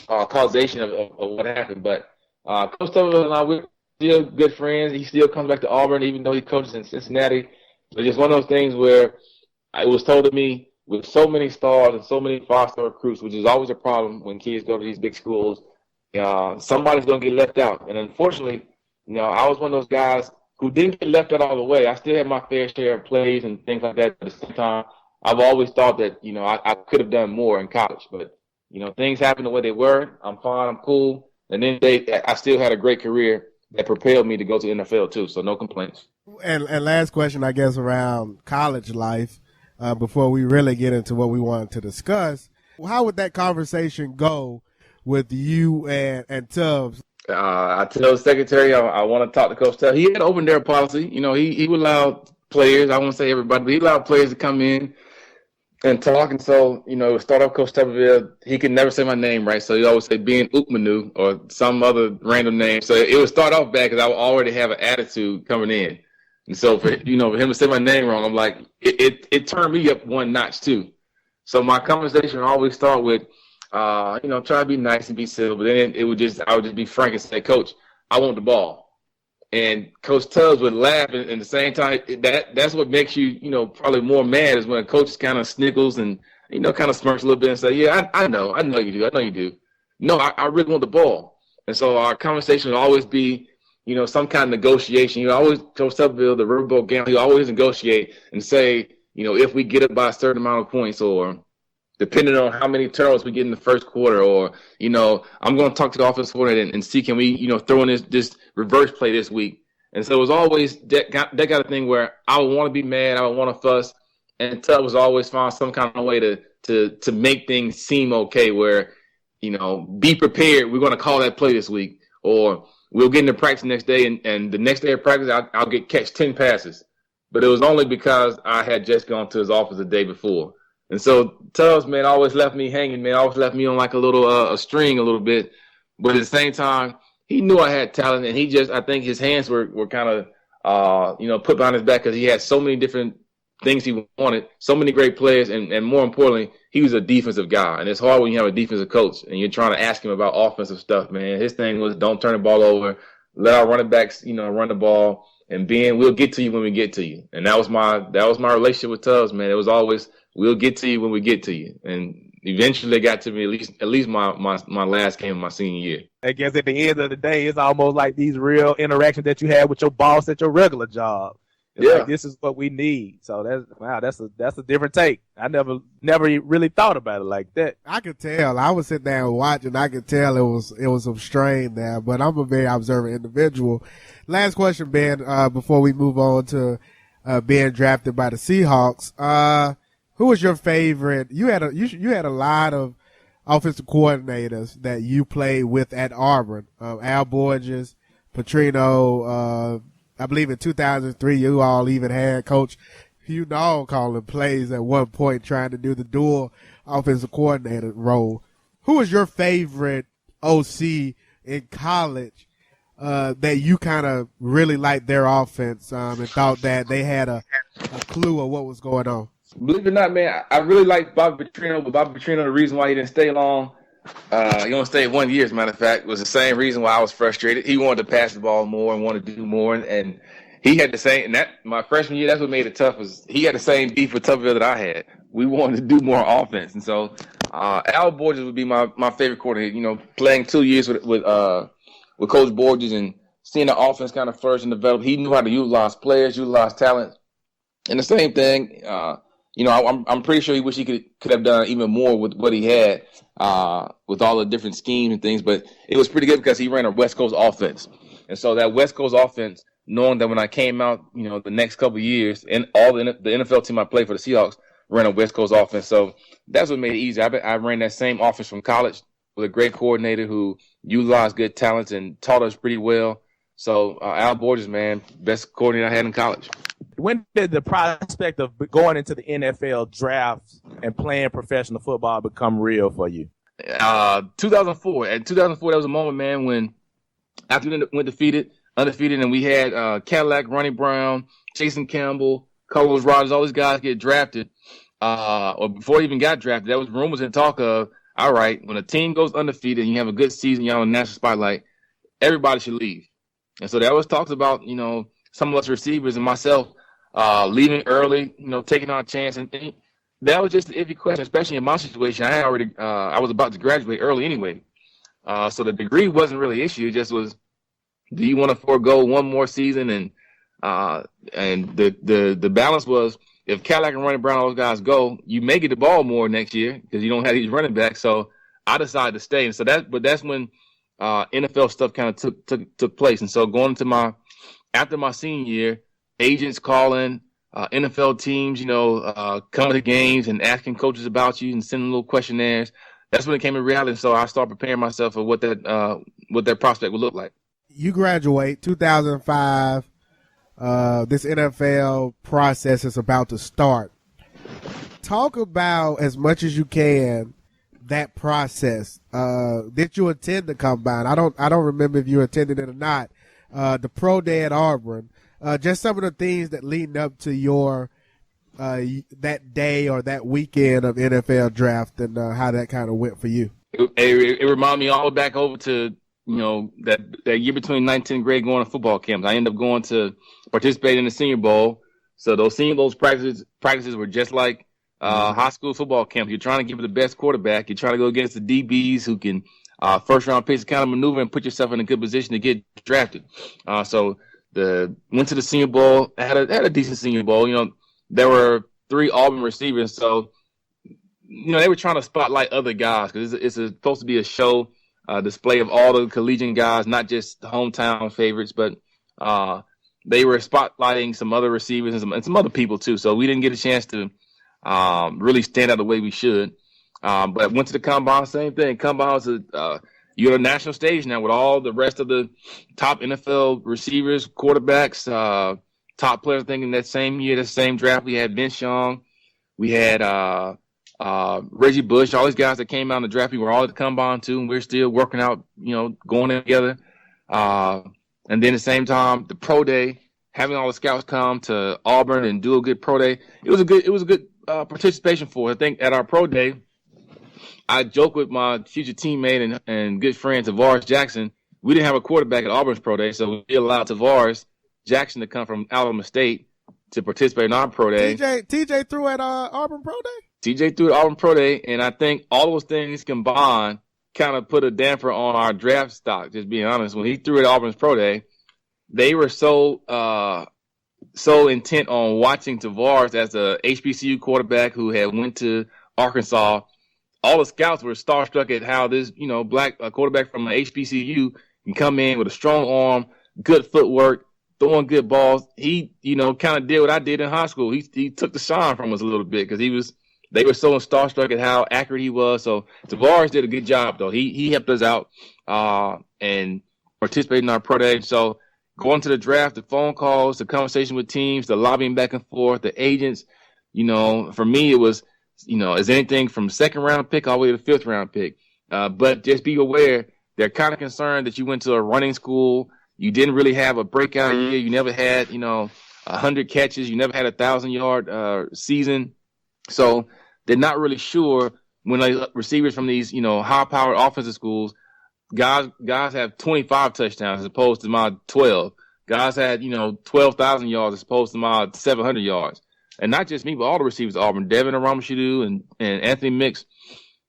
causation of what happened. But Coach Tuberville and I, we're still good friends. He still comes back to Auburn, even though he coaches in Cincinnati. But it's one of those things where it was told to me, with so many stars and so many five-star recruits, which is always a problem when kids go to these big schools, somebody's going to get left out. And unfortunately, I was one of those guys who didn't get left out all the way. I still had my fair share of plays and things like that. But at the same time, I've always thought that, I could have done more in college. But, things happened the way they were. I'm fine. I'm cool. And then I still had a great career that propelled me to go to the NFL too. So no complaints. And last question, I guess, around college life, before we really get into what we wanted to discuss. How would that conversation go with you and Tubbs? I tell the secretary I want to talk to Coach Tubbs. He had an open door policy. He would allow players, I won't say everybody, but he allowed players to come in and talk. And so, it would start off Coach Tuberville. He could never say my name right, so he always say being Obomanu or some other random name. So it would start off bad because I would already have an attitude coming in. And so for him to say my name wrong, I'm like, it turned me up one notch too. So my conversation would always start with, try to be nice and be civil, but then I would just be frank and say, Coach, I want the ball. And Coach Tubbs would laugh, and at the same time, that's what makes you, probably more mad is when a coach kind of snickles and, kind of smirks a little bit and say, yeah, I know you do. No, I really want the ball. And so our conversation would always be, some kind of negotiation. Always Coach Tuberville, the riverboat game, he always negotiate and say, if we get it by a certain amount of points, or depending on how many turnovers we get in the first quarter, or, I'm going to talk to the offensive coordinator and see, can we, throw in this reverse play this week. And so it was always that kind of thing where I would want to be mad, I would want to fuss, and Tubb was always find some kind of way to make things seem okay, where, be prepared, we're going to call that play this week, or we'll get into practice the next day, and the next day of practice, I'll catch 10 passes. But it was only because I had just gone to his office the day before. And so Tubbs, man, always left me hanging, man. Always left me on like a little a string a little bit. But at the same time, he knew I had talent, and I think his hands were kind of, put behind his back because he had so many different things he wanted, so many great players, and more importantly, he was a defensive guy. And it's hard when you have a defensive coach and you're trying to ask him about offensive stuff, man. His thing was don't turn the ball over, let our running backs, run the ball, and we'll get to you when we get to you. And that was my relationship with Tubbs, man. It was always, we'll get to you when we get to you. And eventually it got to me at least my last game of my senior year. I guess at the end of the day, it's almost like these real interactions that you have with your boss at your regular job. It's like, this is what we need. So that's a different take. I never really thought about it like that. I could tell. I was sitting there and watching. I could tell it was some strain there, but I'm a very observant individual. Last question, Ben, before we move on to being drafted by the Seahawks. Who was your favorite? You had a lot of offensive coordinators that you played with at Auburn. Al Borges, Petrino, I believe in 2003, you all even had Coach Hugh Dahl calling plays at one point, trying to do the dual offensive coordinator role. Who was your favorite OC in college that you kind of really liked their offense and thought that they had a clue of what was going on? Believe it or not, man, I really like Bobby Petrino, but Bobby Petrino, the reason why he didn't stay long, he only stayed 1 year, as a matter of fact, was the same reason why I was frustrated. He wanted to pass the ball more and wanted to do more, and he had the same. And that my freshman year, that's what made it tough. Was he had the same beef with Tuberville that I had. We wanted to do more offense, and so Al Borges would be my favorite coordinator. You know, playing 2 years with Coach Borges and seeing the offense kind of flourish and develop. He knew how to utilize players, utilize talent, and the same thing. You know, I'm pretty sure he wish he could have done even more with what he had with all the different schemes and things. But it was pretty good because he ran a West Coast offense, and so that West Coast offense, knowing that when I came out, you know, the next couple of years, and all the NFL team I played for, the Seahawks, ran a West Coast offense. So that's what made it easy. I ran that same offense from college with a great coordinator who utilized good talents and taught us pretty well. So Al Borges, man, best coordinator I had in college. When did the prospect of going into the NFL draft and playing professional football become real for you? 2004. At 2004, that was a moment, man, when after we went undefeated, and we had Cadillac, Ronnie Brown, Jason Campbell, Carlos Rogers, all these guys get drafted. Or before he even got drafted, that was rumors and talk of, all right, when a team goes undefeated and you have a good season, you're on a national spotlight, everybody should leave. And so there was talks about, you know, some of us receivers and myself leaving early, you know, taking our chance. And that was just an iffy question, especially in my situation. I was about to graduate early anyway. So the degree wasn't really an issue. It just was, do you want to forego one more season? And the balance was, if Cadillac and Ronnie Brown, all those guys go, you may get the ball more next year because you don't have these running backs. So I decided to stay. And so that's when NFL stuff kind of took place. And so going into after my senior year, agents calling, NFL teams, you know, coming to games and asking coaches about you and sending little questionnaires. That's when it came to reality. And so I started preparing myself for what that prospect would look like. You graduate 2005. This NFL process is about to start. Talk about, as much as you can, that process. Did you attend the combine? I don't remember if you attended it or not. The pro day at Auburn. Just some of the things that leading up to your that day or that weekend of NFL draft, and how that kind of went for you. It reminded me all back over to, you know, that year between 9th and 10th grade going to football camps. I ended up going to participate in the Senior Bowl. So those Senior Bowl practices were just like high school football camps. You're trying to give it the best quarterback. You're trying to go against the DBs who can first round picks kind of maneuver and put yourself in a good position to get drafted. So went to the Senior Bowl, had a decent Senior Bowl. You know, there were 3 Auburn receivers, so you know they were trying to spotlight other guys because it's supposed to be a show. Display of all the collegiate guys, not just the hometown favorites, but they were spotlighting some other receivers and some other people too. So we didn't get a chance to really stand out the way we should. But went to the combine, same thing. Combine was you're on a national stage now with all the rest of the top NFL receivers, quarterbacks, top players. I think in that same year, the same draft, we had Vince Young, we had Reggie Bush, all these guys that came out in the draft, we were all at the combine too, and we're still working out, you know, going together. And then at the same time, the pro day, having all the scouts come to Auburn and do a good pro day, it was a good participation for us. I think at our pro day, I joked with my future teammate and good friend Tavares Jackson. We didn't have a quarterback at Auburn's pro day, so we allowed Tavares Jackson to come from Alabama State to participate in our pro day. TJ threw at Auburn pro day? TJ threw at Auburn pro day, and I think all those things combined kind of put a damper on our draft stock, just being honest. When he threw at Auburn's pro day, they were so intent on watching Tavares as a HBCU quarterback who had went to Arkansas. All the scouts were starstruck at how this, you know, black quarterback from an HBCU can come in with a strong arm, good footwork, throwing good balls. He, you know, kind of did what I did in high school. He took the shine from us a little bit because they were so starstruck at how accurate he was. So Tavares did a good job though. He helped us out and participated in our pro day. So going to the draft, the phone calls, the conversation with teams, the lobbying back and forth, the agents, you know, for me it was, you know, is anything from 2nd round pick all the way to 5th round pick. But just be aware, they're kind of concerned that you went to a running school. You didn't really have a breakout year. You never had, you know, 100 catches. You never had a 1,000-yard season. So they're not really sure when receivers from these, high-powered offensive schools, guys have 25 touchdowns as opposed to my 12. Guys had, 12,000 yards as opposed to my 700 yards. And not just me, but all the receivers at Auburn, Devin Aramashidu and Anthony Mix.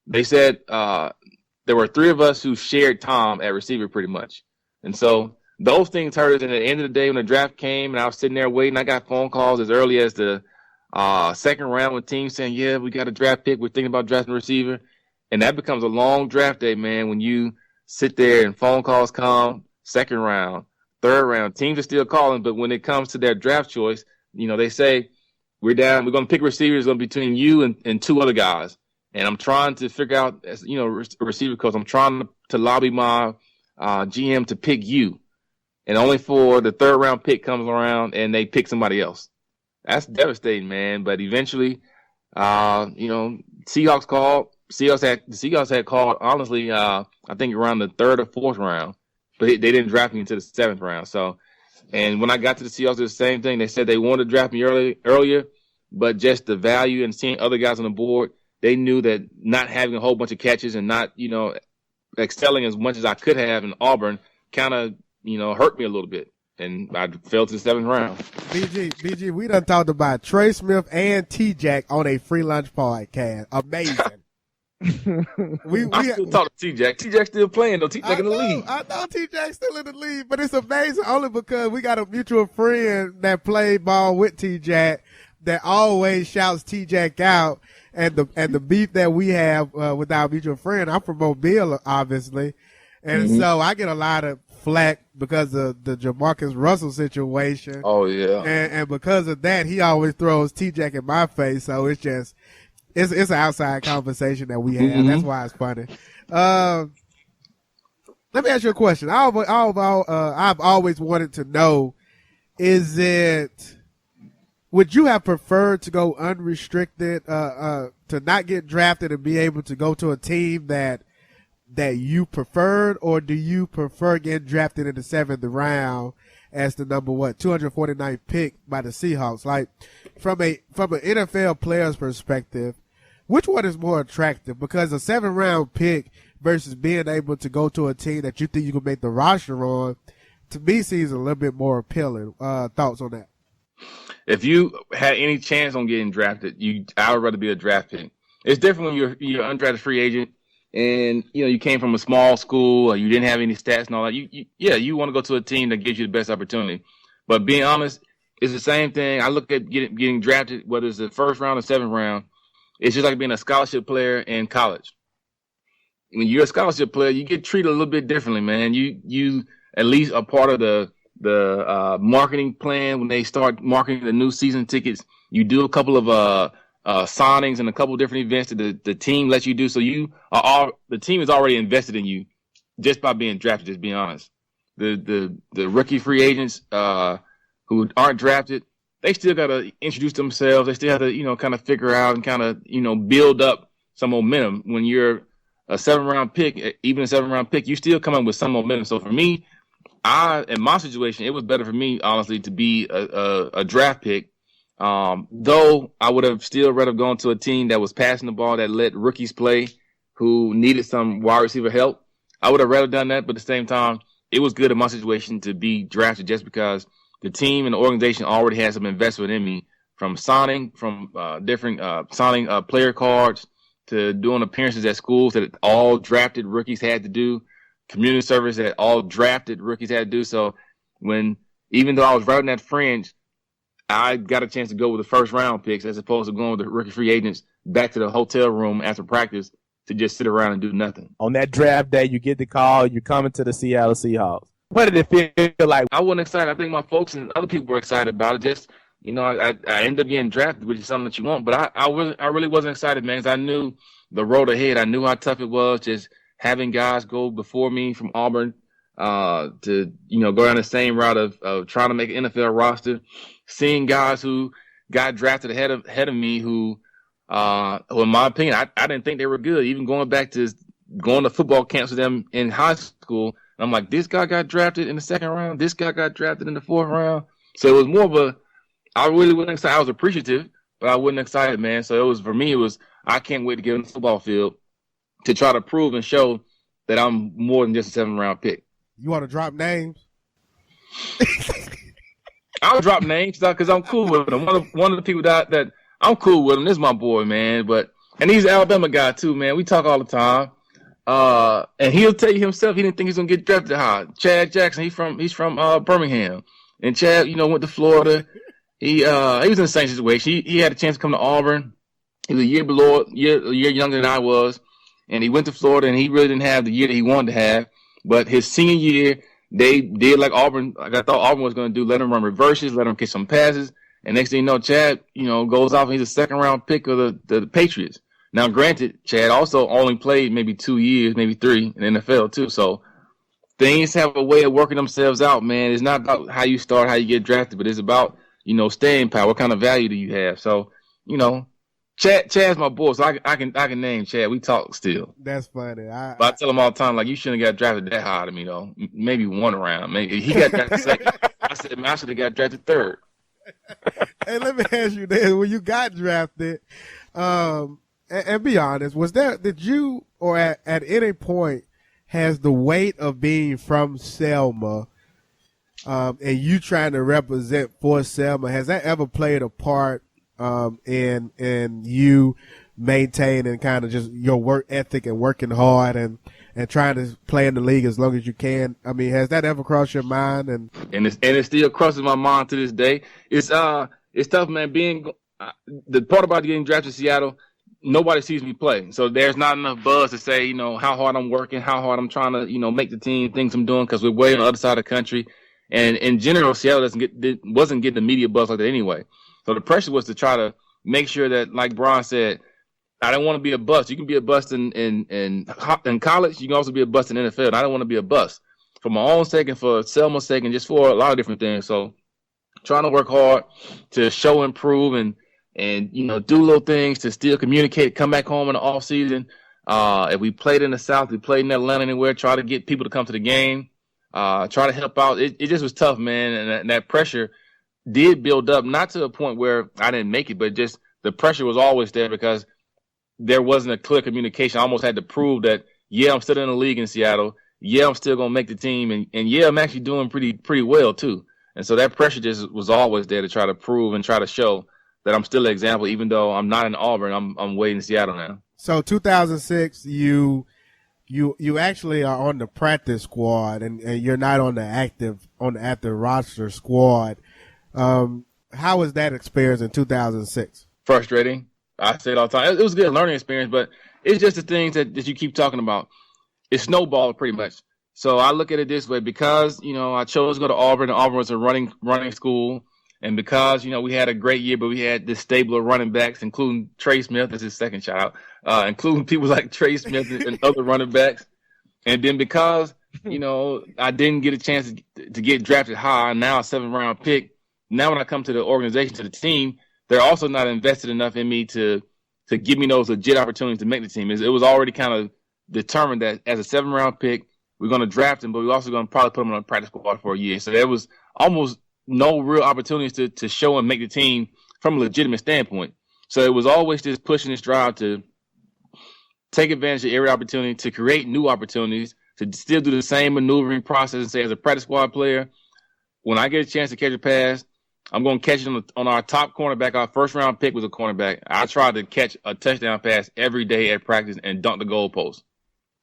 They said there were 3 of us who shared time at receiver pretty much. And so those things hurt us. And at the end of the day, when the draft came and I was sitting there waiting, I got phone calls as early as the second round with teams saying, yeah, we got a draft pick. We're thinking about drafting a receiver. And that becomes a long draft day, man, when you sit there and phone calls come, second round, third round. Teams are still calling, but when it comes to their draft choice, they say, we're going to pick receivers. It's going to be between you and 2 other guys. And I'm trying to figure out, as a receiver coach, I'm trying to lobby my GM to pick you. And only for the third round pick comes around and they pick somebody else. That's devastating, man. But eventually, Seahawks called. The Seahawks had called, honestly, I think around the 3rd or 4th round. But they didn't draft me until the 7th round. So, and when I got to the Seahawks, it was the same thing. They said they wanted to draft me earlier, but just the value and seeing other guys on the board, they knew that not having a whole bunch of catches and not, excelling as much as I could have in Auburn kind of, hurt me a little bit. And I fell to the 7th round. BG, we done talked about Trey Smith and T-Jack on a Free Lunch podcast. Amazing. I still talk to T-Jack. T-Jack's still playing, though. T-Jack in the league. I know T-Jack's still in the league, but it's amazing only because we got a mutual friend that played ball with T-Jack that always shouts T-Jack out. And the beef that we have with our mutual friend, I'm from Mobile, obviously. And so I get a lot of flack because of the Jamarcus Russell situation. Oh, yeah. And because of that, he always throws T-Jack in my face. So it's just, it's an outside conversation that we have. That's why it's funny. Let me ask you a question. I've always wanted to know, would you have preferred to go unrestricted, to not get drafted and be able to go to a team that you preferred, or do you prefer getting drafted in the 7th round as the number 249th pick by the Seahawks? Like from an NFL player's perspective, which one is more attractive? Because a 7th round pick versus being able to go to a team that you think you can make the roster on, to me seems a little bit more appealing. Thoughts on that? If you had any chance on getting drafted, I would rather be a draft pick. It's different when you're an undrafted free agent and, you came from a small school or you didn't have any stats and all that. You want to go to a team that gives you the best opportunity. But being honest, it's the same thing. I look at getting drafted, whether it's the 1st round or 7th round. It's just like being a scholarship player in college. When you're a scholarship player, you get treated a little bit differently, man. You at least are part of the marketing plan. When they start marketing the new season tickets, you do a couple of signings and a couple of different events that the team lets you do. So the team is already invested in you just by being drafted. Just being honest, the rookie free agents who aren't drafted, they still got to introduce themselves. They still have to kind of figure out and kind of build up some momentum. When you're a 7th round pick, even a 7th round pick, you still come up with some momentum. So for me, in my situation, it was better for me, honestly, to be a draft pick. Though I would have still rather gone to a team that was passing the ball, that let rookies play, who needed some wide receiver help. I would have rather done that, but at the same time, it was good in my situation to be drafted just because the team and the organization already had some investment in me, from signing, signing player cards to doing appearances at schools that all drafted rookies had to do, community service that all drafted rookies had to do. So even though I was right on that fringe, I got a chance to go with the 1st round picks as opposed to going with the rookie free agents back to the hotel room after practice to just sit around and do nothing. On that draft day, you get the call, you're coming to the Seattle Seahawks. What did it feel like? I wasn't excited. I think my folks and other people were excited about it. Just, I ended up getting drafted, which is something that you want. But I really wasn't excited, man, because I knew the road ahead. I knew how tough it was, just having guys go before me from Auburn to go down the same route of trying to make an NFL roster, seeing guys who got drafted ahead of me who in my opinion, I didn't think they were good. Even going back to going to football camps with them in high school, I'm like, this guy got drafted in the 2nd round, this guy got drafted in the 4th round. So it was more of I really wasn't excited. I was appreciative, but I wasn't excited, man. So for me, I can't wait to get on the football field to try to prove and show that I'm more than just a 7th-round pick. You want to drop names? I'll drop names because I'm cool with them. One of the people that I'm cool with him. This is my boy, man. And he's an Alabama guy too, man. We talk all the time. And he'll tell you himself he didn't think he's gonna get drafted high. Chad Jackson, he's from Birmingham, and Chad, went to Florida. He was in the same situation. He had a chance to come to Auburn. He was a year younger than I was, and he went to Florida, and he really didn't have the year that he wanted to have. But his senior year, they did like Auburn. Like I thought Auburn was gonna do. Let him run reverses, let him catch some passes, and next thing you know, Chad, goes off. And he's a 2nd-round pick of the Patriots. Now, granted, Chad also only played maybe 2 years, maybe 3 in the NFL too. So things have a way of working themselves out, man. It's not about how you start, how you get drafted, but it's about, staying power. What kind of value do you have? So, Chad's my boy, so I can name Chad. We talk still. That's funny. But I tell him all the time, like, you shouldn't have got drafted that high to me, though. Maybe 1 round. Maybe he got drafted 2nd. I said, man, I should have got drafted 3rd. Hey, let me ask you this: when you got drafted, and be honest, did you or at any point has the weight of being from Selma and you trying to represent for Selma, has that ever played a part in you maintaining kind of just your work ethic and working hard and trying to play in the league as long as you can? I mean, has that ever crossed your mind? And it still crosses my mind to this day. It's tough, man. The part about getting drafted to Seattle, nobody sees me play. So there's not enough buzz to say, how hard I'm working, how hard I'm trying to, make the team, things I'm doing, because we're way on the other side of the country. And in general, Seattle wasn't getting the media buzz like that anyway. So the pressure was to try to make sure that, like Brian said, I don't want to be a bust. You can be a bust in college. You can also be a bust in the NFL. And I don't want to be a bust for my own sake and for Selma's sake and just for a lot of different things. So trying to work hard to show, improve, and do little things to still communicate, come back home in the off season. If we played in the South, we played in Atlanta, anywhere, try to get people to come to the game, try to help out. It just was tough, man. And that pressure did build up, not to a point where I didn't make it, but just the pressure was always there because there wasn't a clear communication. I almost had to prove that, yeah, I'm still in the league in Seattle. Yeah, I'm still going to make the team. And yeah, I'm actually doing pretty well too. And so that pressure just was always there to try to prove and try to show that I'm still an example, even though I'm not in Auburn. I'm way in Seattle now. So 2006, you actually are on the practice squad, and you're not on the active roster squad. How was that experience in 2006? Frustrating. I say it all the time. It was a good learning experience, but it's just the things that you keep talking about. It snowballed pretty much. So I look at it this way: because I chose to go to Auburn, and Auburn was a running school. And because, we had a great year, but we had this stable of running backs, including Trey Smith, that's his second shout out, including people like Trey Smith and other running backs. And then because, I didn't get a chance to get drafted high, now a 7th-round pick. Now when I come to the organization, to the team, they're also not invested enough in me to give me those legit opportunities to make the team. It was already kind of determined that as a 7th-round pick, we're going to draft him, but we're also going to probably put him on a practice squad for a year. So there was almost no real opportunities to show and make the team from a legitimate standpoint. So it was always just pushing this drive to take advantage of every opportunity, to create new opportunities, to still do the same maneuvering process and say, as a practice squad player, when I get a chance to catch a pass, I'm going to catch it on our top cornerback. Our 1st-round pick was a cornerback. I tried to catch a touchdown pass every day at practice and dunk the goalpost.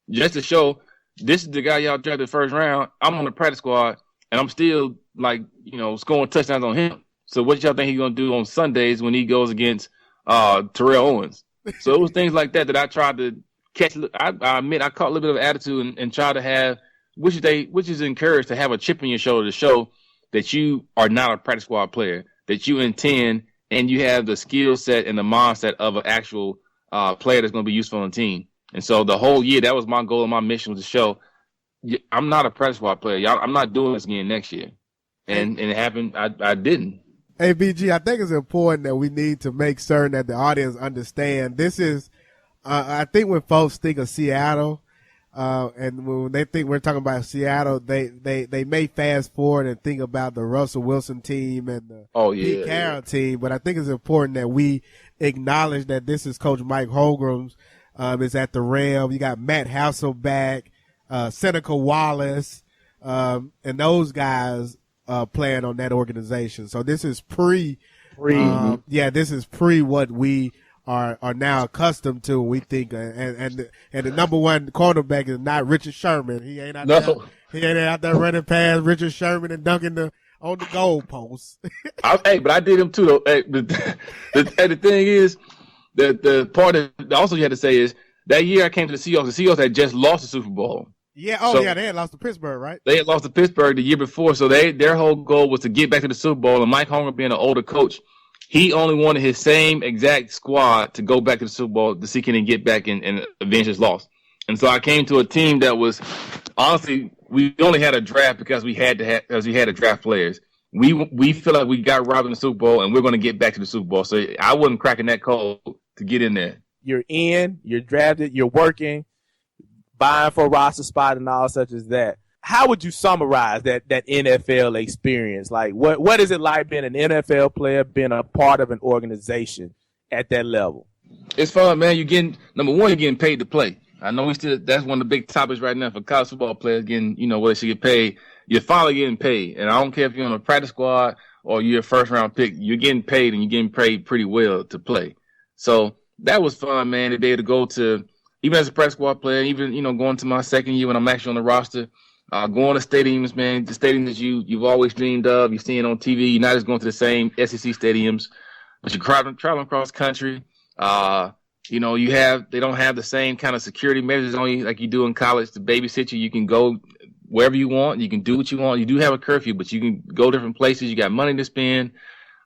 Just to show, this is the guy y'all drafted 1st round. I'm on the practice squad, and I'm still scoring touchdowns on him. So what y'all think he's going to do on Sundays when he goes against Terrell Owens? So it was things like that I tried to catch. I admit I caught a little bit of attitude and tried to have, which is encouraged, to have a chip on your shoulder to show that you are not a practice squad player, that you intend and you have the skill set and the mindset of an actual player that's going to be useful on the team. And so the whole year, that was my goal and my mission, was to show I'm not a practice squad player. I'm not doing this again next year. And it happened. I didn't. Hey, BG, I think it's important that we need to make certain that the audience understand this is, I think when folks think of Seattle, And when they think we're talking about Seattle, they may fast forward and think about the Russell Wilson team and the Pete Carroll team. But I think it's important that we acknowledge that this is Coach Mike Holmgren's, is at the realm. You got Matt Hasselbeck, Seneca Wallace, and those guys, playing on that organization. So this is this is pre what we are now accustomed to. We think, and the number one cornerback is not Richard Sherman. He ain't out there. He ain't out there running past Richard Sherman and dunking on the goalposts. But I did him too, though. Hey, the thing is, the part that also you had to say is that year I came to the Seahawks. The Seahawks had just lost the Super Bowl. Yeah. They had lost to Pittsburgh, right? They had lost to Pittsburgh the year before, so their whole goal was to get back to the Super Bowl. And Mike Holmgren, being an older coach, he only wanted his same exact squad to go back to the Super Bowl to see can he get back and avenge his loss. And so I came to a team that was, honestly, we only had a draft because we had to draft players. We feel like we got robbed in the Super Bowl, and we're going to get back to the Super Bowl. So I wasn't cracking that code to get in there. You're drafted, you're working, buying for a roster spot and all such as that. How would you summarize that NFL experience? Like, what is it like being an NFL player, being a part of an organization at that level? It's fun, man. You're getting paid to play. I know that's one of the big topics right now for college football players getting, what they should get paid. You're finally getting paid. And I don't care if you're on a practice squad or you're a first round pick, you're getting paid, and you're getting paid pretty well to play. So that was fun, man, to be able to go to, even as a practice squad player, even, going to my second year when I'm actually on the roster, going to stadiums, man, the stadiums that you've always dreamed of, you're seeing on TV. You're not just going to the same SEC stadiums, but you're traveling across country. They don't have the same kind of security measures on you like you do in college to babysit you. You can go wherever you want. You can do what you want. You do have a curfew, but you can go different places. You got money to spend.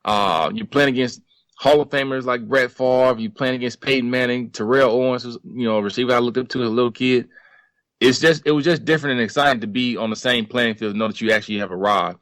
You're playing against Hall of Famers like Brett Favre. You're playing against Peyton Manning, Terrell Owens, who's, a receiver I looked up to as a little kid. It was just different and exciting to be on the same playing field and know that you actually have arrived.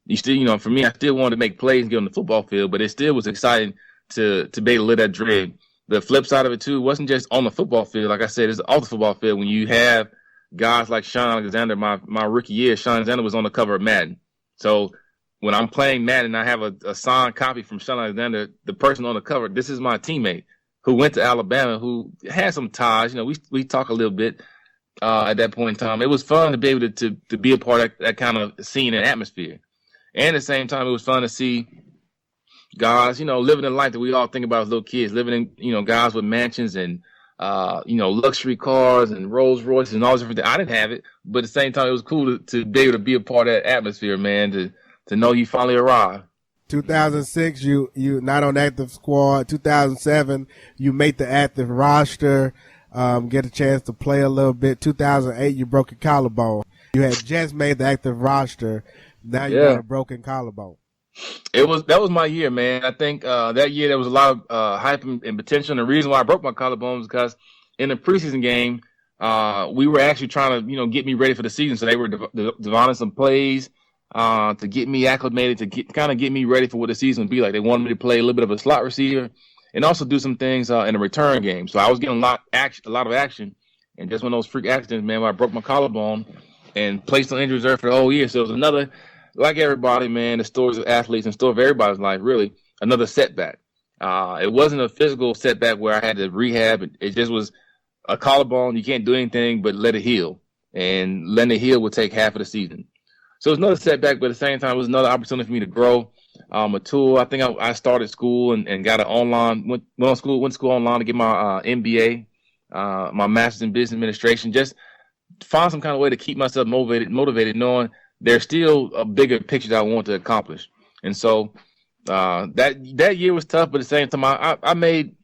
You still, for me, I still wanted to make plays and get on the football field, but it still was exciting to be able to live that dream. The flip side of it too wasn't just on the football field. Like I said, it's off the football field when you have guys like Sean Alexander. My rookie year, Sean Alexander was on the cover of Madden. So when I'm playing Madden, I have a signed copy from Sean Alexander, the person on the cover. This is my teammate who went to Alabama, who had some ties. We talk a little bit at that point in time. It was fun to be able to be a part of that kind of scene and atmosphere. And at the same time, it was fun to see guys, living the life that we all think about as little kids, living in, guys with mansions and, luxury cars and Rolls Royces and all this different things. I didn't have it, but at the same time, it was cool to be able to be a part of that atmosphere, man, to know you finally arrived. 2006, you not on active squad. 2007, you made the active roster, get a chance to play a little bit. 2008, you broke your collarbone. You had just made the active roster. Now you got a broken collarbone. That was my year, man. I think that year there was a lot of hype and potential. And the reason why I broke my collarbone was because in the preseason game, we were actually trying to, get me ready for the season. So they were designing some plays to get me acclimated, to get me ready for what the season would be like. They wanted me to play a little bit of a slot receiver and also do some things in a return game. So I was getting a lot of action. And just one of those freak accidents, man, where I broke my collarbone and placed on injury reserve for the whole year. So it was another, like everybody, man, the stories of athletes and story of everybody's life, really, another setback. It wasn't a physical setback where I had to rehab. It just was a collarbone. You can't do anything but let it heal. And letting it heal would take half of the season. So it was another setback, but at the same time, it was another opportunity for me to grow, mature. I think I started school and got an online, went to school online to get my MBA, my master's in business administration, just find some kind of way to keep myself motivated, knowing there's still a bigger picture that I want to accomplish. And so that year was tough, but at the same time, I made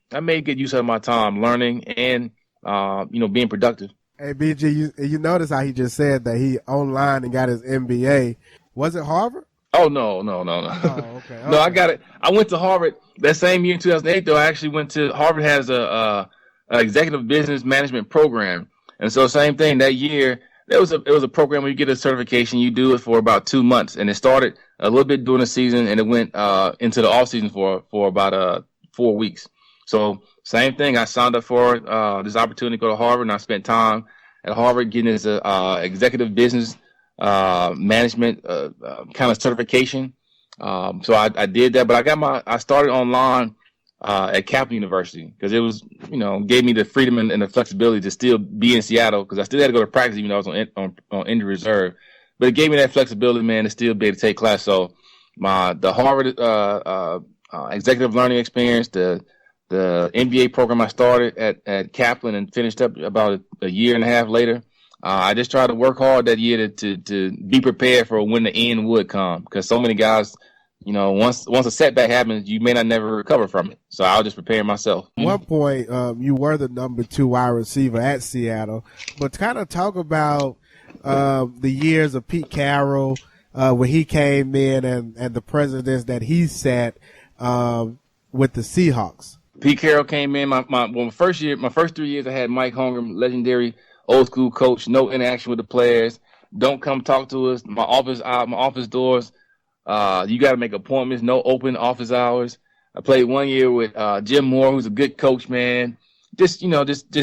good use of my time learning and being productive. Hey, BG, you notice how he just said that he online and got his MBA. Was it Harvard? Oh, no. Oh, okay. No, I got it. I went to Harvard that same year in 2008, though. I actually went to Harvard has a executive business management program. And so same thing that year. It was a program where you get a certification. You do it for about 2 months, and it started a little bit during the season, and it went into the off season for about 4 weeks. So same thing. I signed up for this opportunity to go to Harvard, and I spent time at Harvard, getting his executive business management kind of certification. So I did that, but I started online at Kaplan University because it was, gave me the freedom and the flexibility to still be in Seattle because I still had to go to practice even though I was on injury reserve. But it gave me that flexibility, man, to still be able to take class. So the Harvard executive learning experience, the MBA program I started at Kaplan and finished up about a year and a half later. I just tried to work hard that year to be prepared for when the end would come because so many guys, once a setback happens, you may not never recover from it. So I was just preparing myself. At one point, you were the number 2 wide receiver at Seattle, but kind of talk about the years of Pete Carroll when he came in and the precedents that he set with the Seahawks. Pete Carroll came in my first 3 years. I had Mike Holmgren, legendary old school coach, no interaction with the players. Don't come talk to us. My office doors. You got to make appointments. No open office hours. I played 1 year with Jim Moore, who's a good coach, man. Just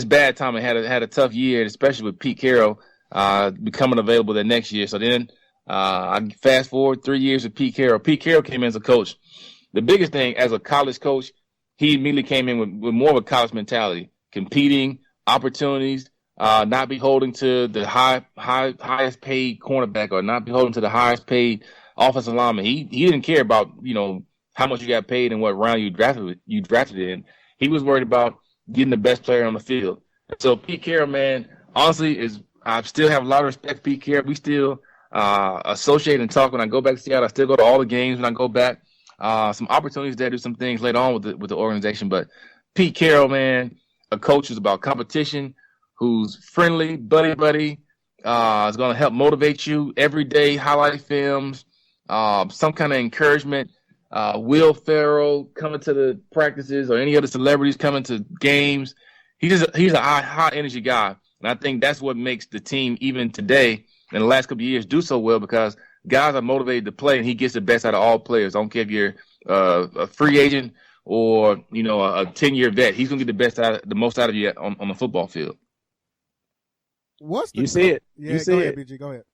bad timing. Had a tough year, especially with Pete Carroll becoming available the next year. So then I fast forward 3 years with Pete Carroll. Pete Carroll came in as a coach. The biggest thing as a college coach, he immediately came in with more of a college mentality, competing, opportunities. Not beholden to the highest paid cornerback or not beholden to the highest paid offensive lineman. He didn't care about, how much you got paid and what round you drafted in. He was worried about getting the best player on the field. So Pete Carroll, man, honestly, I still have a lot of respect for Pete Carroll. We still associate and talk when I go back to Seattle. I still go to all the games when I go back. Some opportunities there, do some things later on with the organization. But Pete Carroll, man, a coach who's about competition, who's friendly, buddy, is going to help motivate you every day, highlight films, some kind of encouragement. Will Ferrell coming to the practices or any other celebrities coming to games. He's a high energy guy. And I think that's what makes the team, even today, in the last couple of years, do so well because guys are motivated to play and he gets the best out of all players. I don't care if you're a free agent or, a 10-year vet. He's going to get the most out of you on the football field. You see it. Yeah, you see go ahead, it. BG, go ahead.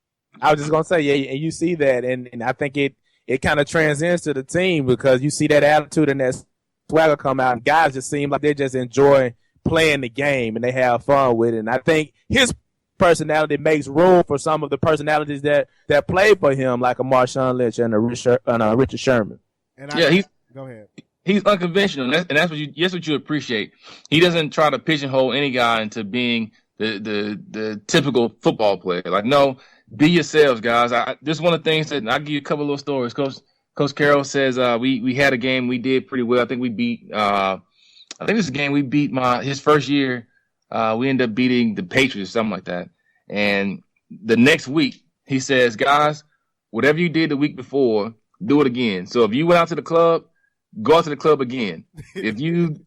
I was just gonna say, yeah, and you see that, and I think it kind of transcends to the team because you see that attitude and that swagger come out, and guys just seem like they just enjoy playing the game and they have fun with it. And I think his personality makes room for some of the personalities that play for him, like a Marshawn Lynch and a Richard Sherman. Go ahead. He's unconventional, and that's what you appreciate. He doesn't try to pigeonhole any guy into being the typical football player. Like, no, be yourselves, guys. This is one of the things that I'll give you a couple of little stories. Coach Carroll says we had a game we did pretty well. I think we beat this is a game we beat his first year. We ended up beating the Patriots, something like that. And the next week he says, guys, whatever you did the week before, do it again. So if you went out to the club, go out to the club again. If you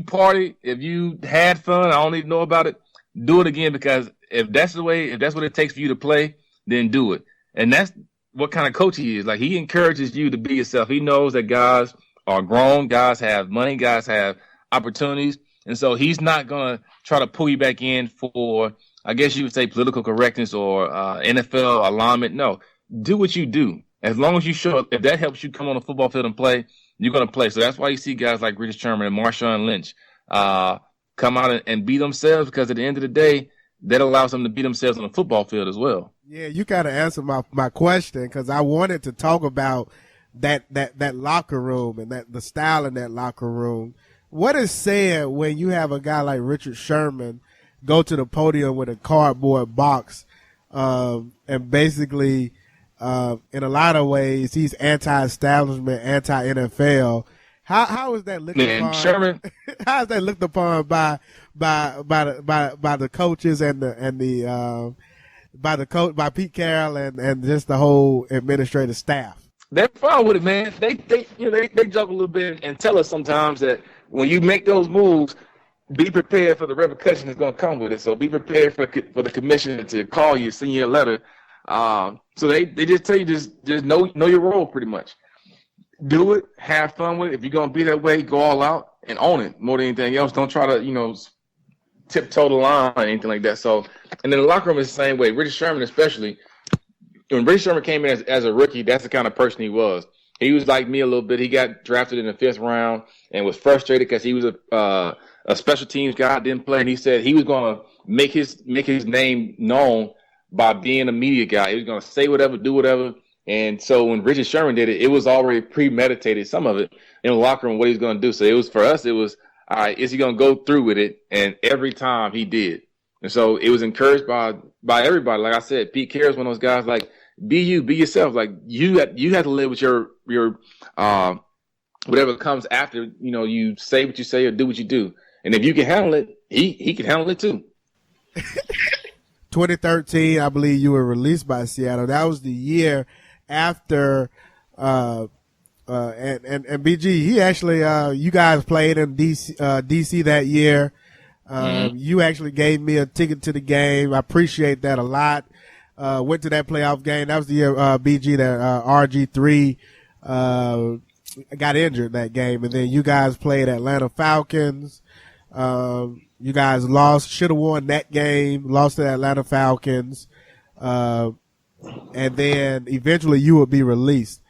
party, if you had fun, I don't need to know about it. Do it again because if that's what it takes for you to play, then do it. And that's what kind of coach he is. Like, he encourages you to be yourself. He knows that guys are grown, guys have money, guys have opportunities, and so he's not gonna try to pull you back in for, I guess you would say, political correctness or NFL alignment. No, do what you do. As long as you show up, if that helps you come on the football field and play, you're going to play. So that's why you see guys like Richard Sherman and Marshawn Lynch come out and be themselves because at the end of the day, that allows them to be themselves on the football field as well. Yeah, you got to answer my question because I wanted to talk about that locker room and the style in that locker room. What is said when you have a guy like Richard Sherman go to the podium with a cardboard box and basically – in a lot of ways, he's anti-establishment, anti-NFL. How is that looked upon? Sherman. How is that looked upon by the coaches and by Pete Carroll and just the whole administrative staff? They're fine with it, man. They joke a little bit and tell us sometimes that when you make those moves, be prepared for the repercussion that's going to come with it. So be prepared for the commissioner to call you, send you a letter. So they just tell you just know your role pretty much. Do it, have fun with it. If you're gonna be that way, go all out and own it more than anything else. Don't try to tiptoe the line or anything like that. So, and then the locker room is the same way. Richard Sherman, especially, when Richard Sherman came in as a rookie, that's the kind of person he was. He was like me a little bit. He got drafted in the 5th round and was frustrated because he was a special teams guy, didn't play, and he said he was going to make his name known by being a media guy. He was going to say whatever, do whatever. And so when Richard Sherman did it, it was already premeditated, some of it, in the locker room, what he's going to do. So it was, for us, it was, all right, is he going to go through with it? And every time he did. And so it was encouraged by everybody. Like I said, Pete Carroll is one of those guys, like, be you, be yourself. Like, you have to live with your whatever comes after, you know, you say what you say or do what you do. And if you can handle it, he can handle it too. 2013, I believe you were released by Seattle. That was the year after, and BG, he actually, you guys played in DC that year. You actually gave me a ticket to the game. I appreciate that a lot. Went to that playoff game. That was the year, BG, that, RG3, got injured that game. And then you guys played Atlanta Falcons. You guys lost, should have won that game, lost to the Atlanta Falcons. And then eventually you would be released.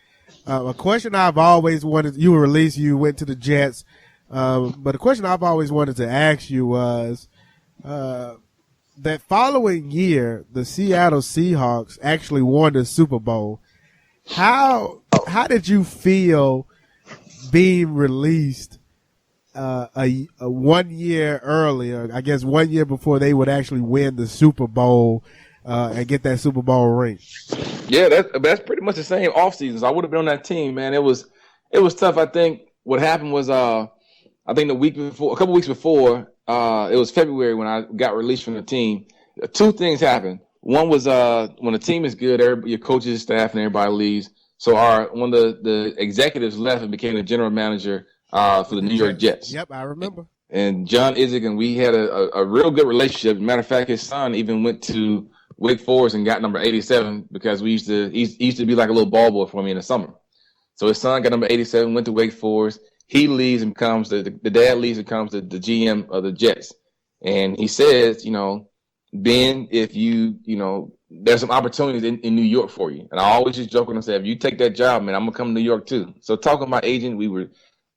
A question I've always wanted, you were released, you went to the Jets. But a question I've always wanted to ask you was, that following year, the Seattle Seahawks actually won the Super Bowl. How did you feel being released, a 1 year earlier, I guess 1 year before they would actually win the Super Bowl, and get that Super Bowl ring? Yeah, that's pretty much the same off seasons. I would have been on that team, man. It was tough. I think what happened was, I think a couple weeks before, it was February when I got released from the team. 2 things happened. One was, when the team is good, your coaches, staff, and everybody leaves. So one of the executives left and became the general manager, for the New York Jets. Yep, I remember. And John Izzik, and we had a real good relationship. Matter of fact, his son even went to Wake Forest and got number 87 because he used to be like a little ball boy for me in the summer. So his son got number 87, went to Wake Forest. He leaves and becomes the dad leaves and becomes the GM of the Jets. And he says, you know, Ben, if you know, there's some opportunities in New York for you. And I always just joke and say, if you take that job, man, I'm going to come to New York too. So talking to my agent, we were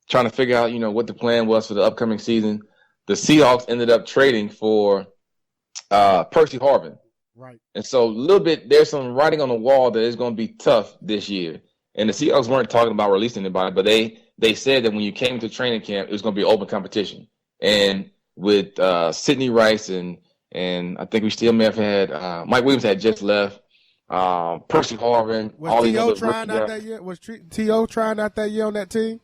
trying to figure out, you know, what the plan was for the upcoming season. The Seahawks ended up trading for Percy Harvin. Right. And so a little bit, there's some writing on the wall that it's going to be tough this year. And the Seahawks weren't talking about releasing anybody, but they said that when you came to training camp, it was going to be open competition. And with Sidney Rice and I think we still may have had Mike Williams had just left. Percy Harvin. Was T.O. trying out that year? Was T.O. trying out that year on that team?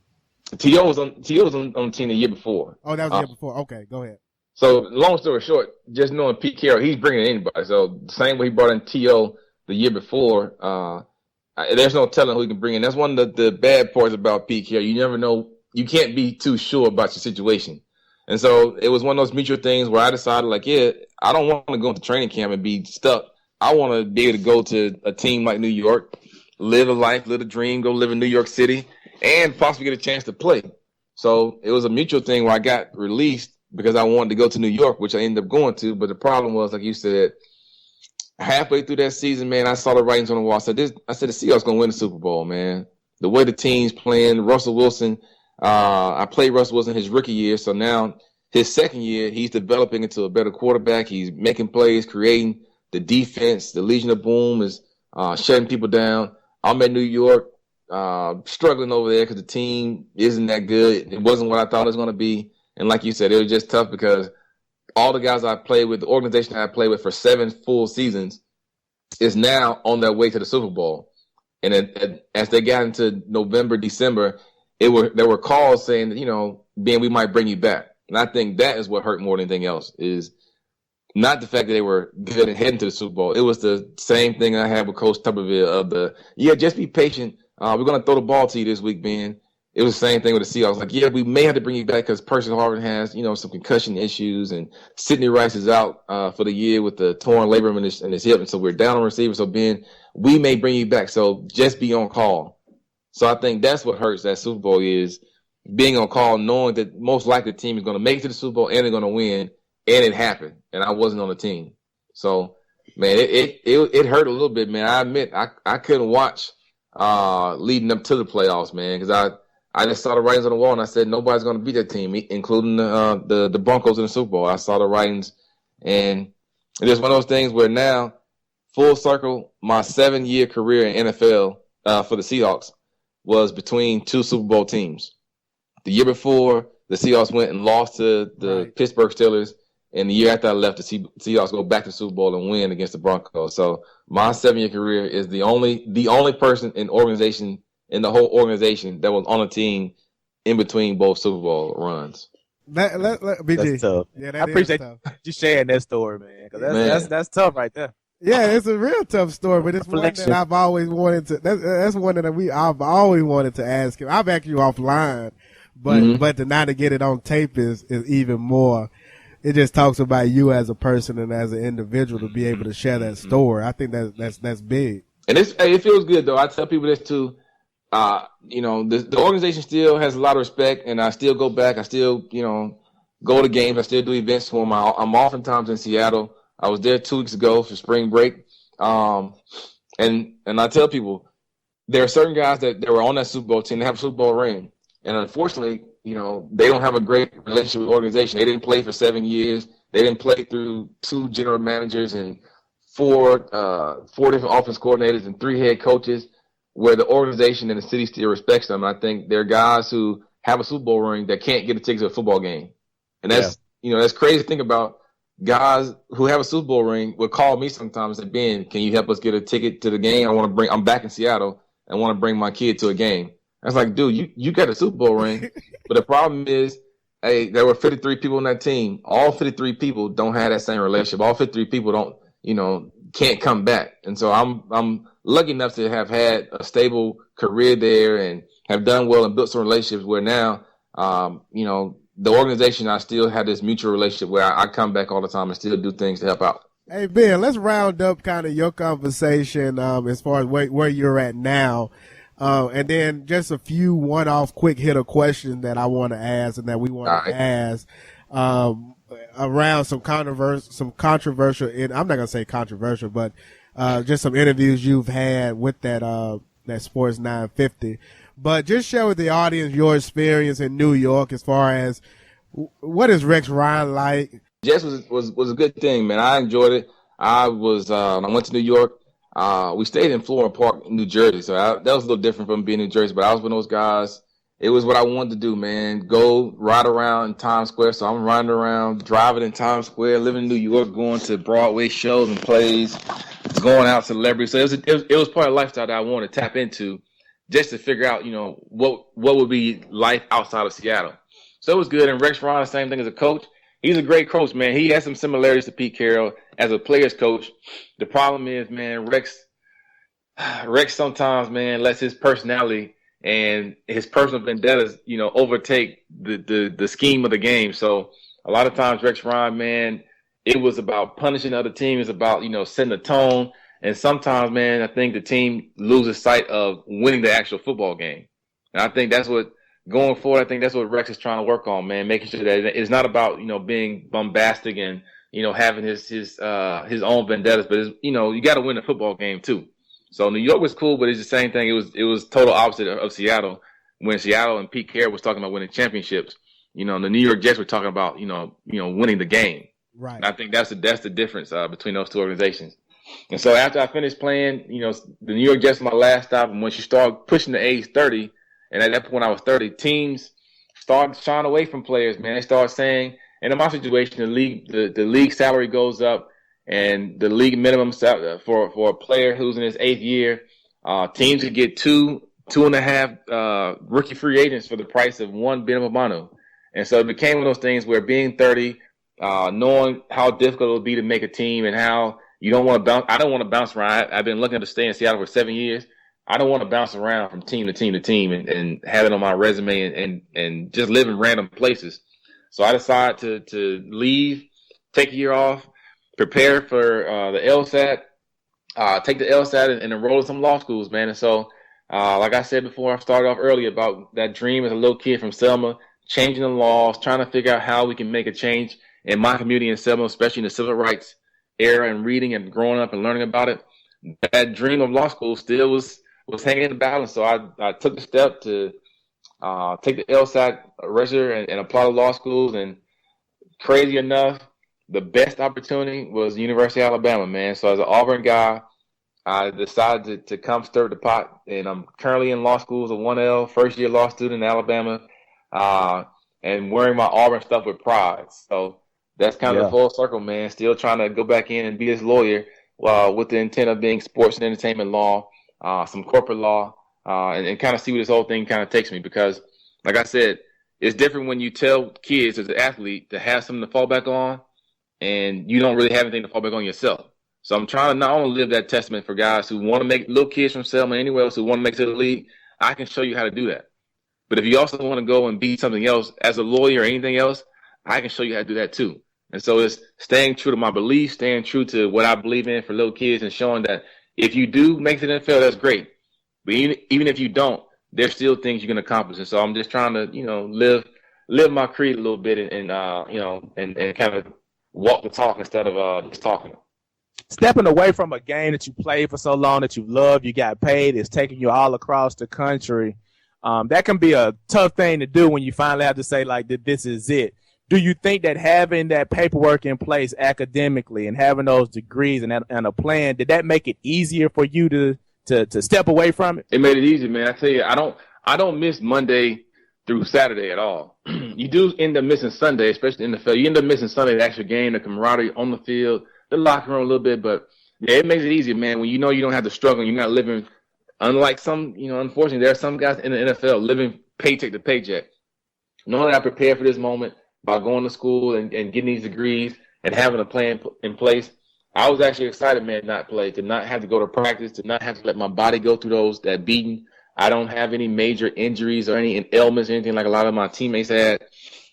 T.O. was on the team the year before. Oh, that was the year before. Okay, go ahead. So long story short, just knowing Pete Carroll, he's bringing in anybody. So the same way he brought in T.O. the year before, there's no telling who he can bring in. That's one of the bad parts about Pete Carroll. You never know. You can't be too sure about your situation. And so it was one of those mutual things where I decided, like, yeah, I don't want to go into training camp and be stuck. I want to be able to go to a team like New York, live a life, live a dream, go live in New York City, and possibly get a chance to play. So it was a mutual thing where I got released because I wanted to go to New York, which I ended up going to. But the problem was, like you said, halfway through that season, man, I saw the writings on the wall. I said the Seahawks going to win the Super Bowl, man. The way the team's playing, Russell Wilson, I played Russell Wilson his rookie year. So now his second year, he's developing into a better quarterback. He's making plays, creating the defense. The Legion of Boom is shutting people down. I'm at New York, struggling over there because the team isn't that good. It wasn't what I thought it was going to be. And like you said, it was just tough because all the guys I played with, the organization I played with for 7 full seasons, is now on their way to the Super Bowl. And as they got into November, December, there were calls saying that, you know, Ben, we might bring you back. And I think that is what hurt more than anything else, is not the fact that they were good and heading to the Super Bowl. It was the same thing I had with Coach Tuberville just be patient. We're going to throw the ball to you this week, Ben. It was the same thing with the Seahawks. Like, yeah, we may have to bring you back because Percy Harvin has, you know, some concussion issues, and Sidney Rice is out for the year with the torn labrum in his hip, and so we're down on receiver. So, Ben, we may bring you back. So just be on call. So I think that's what hurts that Super Bowl, is being on call, knowing that most likely the team is going to make it to the Super Bowl and they're going to win, and it happened, and I wasn't on the team. So, man, it hurt a little bit, man. I admit I couldn't watch leading up to the playoffs, man, because I just saw the writings on the wall, and I said nobody's going to beat that team, including the Broncos in the Super Bowl. I saw the writings, and it's one of those things where now, full circle, my 7-year career in NFL for the Seahawks was between 2 Super Bowl teams. The year before, the Seahawks went and lost to the Pittsburgh Steelers, and the year after I left, the Seahawks go back to the Super Bowl and win against the Broncos. So my 7-year career is the only person in the whole organization that was on a team in between both Super Bowl runs. BG. That's tough. Yeah, I appreciate you sharing that story, man, because that's tough right there. Yeah, it's a real tough story, but it's one that I've always wanted to. That's one that I've always wanted to ask him. I've asked you offline, but now to get it on tape is even more. It just talks about you as a person and as an individual to be able to share that story. I think that's big. And it feels good though. I tell people this too. The organization still has a lot of respect, and I still go back. I still, go to games. I still do events for them. I'm oftentimes in Seattle. I was there 2 weeks ago for spring break. And I tell people there are certain guys that were on that Super Bowl team. They have a Super Bowl ring, and unfortunately, they don't have a great relationship with the organization. They didn't play for 7 years. They didn't play through 2 general managers and 4 different offense coordinators and 3 head coaches, where the organization and the city still respects them. And I think there are guys who have a Super Bowl ring that can't get a ticket to a football game. And that's, that's crazy to think about. Guys who have a Super Bowl ring would call me sometimes and say, Ben, can you help us get a ticket to the game? I'm back in Seattle and want to bring my kid to a game. I was like, dude, you got a Super Bowl ring. But the problem is, hey, there were 53 people on that team. All 53 people don't have that same relationship. All 53 people can't come back. And so I'm lucky enough to have had a stable career there and have done well and built some relationships where now, the organization, I still have this mutual relationship where I come back all the time and still do things to help out. Hey, Ben, let's round up kind of your conversation as far as where you're at now. And then just a few one-off quick hitter questions that I want to ask and that we want to ask around some controversial, I'm not going to say controversial, but just some interviews you've had with that Sports 950. But just share with the audience your experience in New York as far as what is Rex Ryan like? Jess was a good thing, man. I enjoyed it. I went to New York. We stayed in Florida Park, New Jersey, so that was a little different from being in New Jersey. But I was one of those guys. It was what I wanted to do, man. Go ride around in Times Square. So I'm riding around, driving in Times Square, living in New York, going to Broadway shows and plays, going out celebrities. So it was part of the lifestyle that I wanted to tap into, just to figure out, what would be life outside of Seattle. So it was good. And Rex Ryan, the same thing as a coach. He's a great coach, man. He has some similarities to Pete Carroll as a player's coach. The problem is, man, Rex sometimes, man, lets his personality and his personal vendettas, overtake the scheme of the game. So a lot of times Rex Ryan, man, it was about punishing other teams, about, setting the tone. And sometimes, man, I think the team loses sight of winning the actual football game. And I think that's what, going forward, I think that's what Rex is trying to work on, man, making sure that it's not about, being bombastic and, having his own vendettas, but you got to win the football game too. So New York was cool, but it's the same thing. It was total opposite of Seattle. When Seattle and Pete Carroll was talking about winning championships, the New York Jets were talking about, winning the game. Right. And I think that's the difference between those two organizations. And so after I finished playing, the New York Jets was my last stop. And once you start pushing the age 30, and at that point when I was 30, teams started shying away from players, man. They started saying, and in my situation, the league salary goes up, and the league minimum for a player who's in his 8th year, teams could get 2.5 rookie free agents for the price of 1 Obomanu. And so it became one of those things where being 30, knowing how difficult it will be to make a team and how you don't want to bounce. I don't want to bounce around. I've been looking to stay in Seattle for 7 years. I don't want to bounce around from team to team to team and have it on my resume and just live in random places. So I decided to leave, take a year off, prepare for the LSAT, take the LSAT and enroll in some law schools, man. And so, like I said before, I started off earlier about that dream as a little kid from Selma, changing the laws, trying to figure out how we can make a change in my community in Selma, especially in the civil rights era and reading and growing up and learning about it, that dream of law school still was hanging in the balance. So I took the step to take the LSAT register and apply to law schools. And crazy enough, the best opportunity was University of Alabama, man. So as an Auburn guy, I decided to come stir the pot, and I'm currently in law school as a 1L, first-year law student in Alabama, and wearing my Auburn stuff with pride. So that's kind of the full circle, man. Still trying to go back in and be this lawyer with the intent of being sports and entertainment law, some corporate law, and kind of see where this whole thing kind of takes me. Because, like I said, it's different when you tell kids as an athlete to have something to fall back on, and you don't really have anything to fall back on yourself. So I'm trying to not only live that testament for guys who want to make little kids from Selma, anywhere else who want to make it to the league. I can show you how to do that. But if you also want to go and be something else as a lawyer or anything else, I can show you how to do that too. And so it's staying true to my beliefs, staying true to what I believe in for little kids, and showing that if you do make it to the NFL, that's great. But even if you don't, there's still things you can accomplish. And so I'm just trying to, live my creed a little bit and kind of walk the talk instead of just talking. Stepping away from a game that you played for so long, that you love, you got paid, it's taking you all across the country. That can be a tough thing to do when you finally have to say, like, that this is it. Do you think that having that paperwork in place academically and having those degrees and a plan, did that make it easier for you to step away from it? It made it easy, man. I tell you, I don't miss Monday through Saturday at all. You do end up missing Sunday, especially in the NFL. You end up missing Sunday, the actual game, the camaraderie on the field, the locker room a little bit, but yeah, it makes it easier, man. When you know you don't have to struggle, you're not living, unlike some, unfortunately, there are some guys in the NFL living paycheck to paycheck. Knowing that I prepared for this moment by going to school and getting these degrees and having a plan in place, I was actually excited, man, to not have to go to practice, to not have to let my body go through that beating. I don't have any major injuries or any ailments or anything like a lot of my teammates had.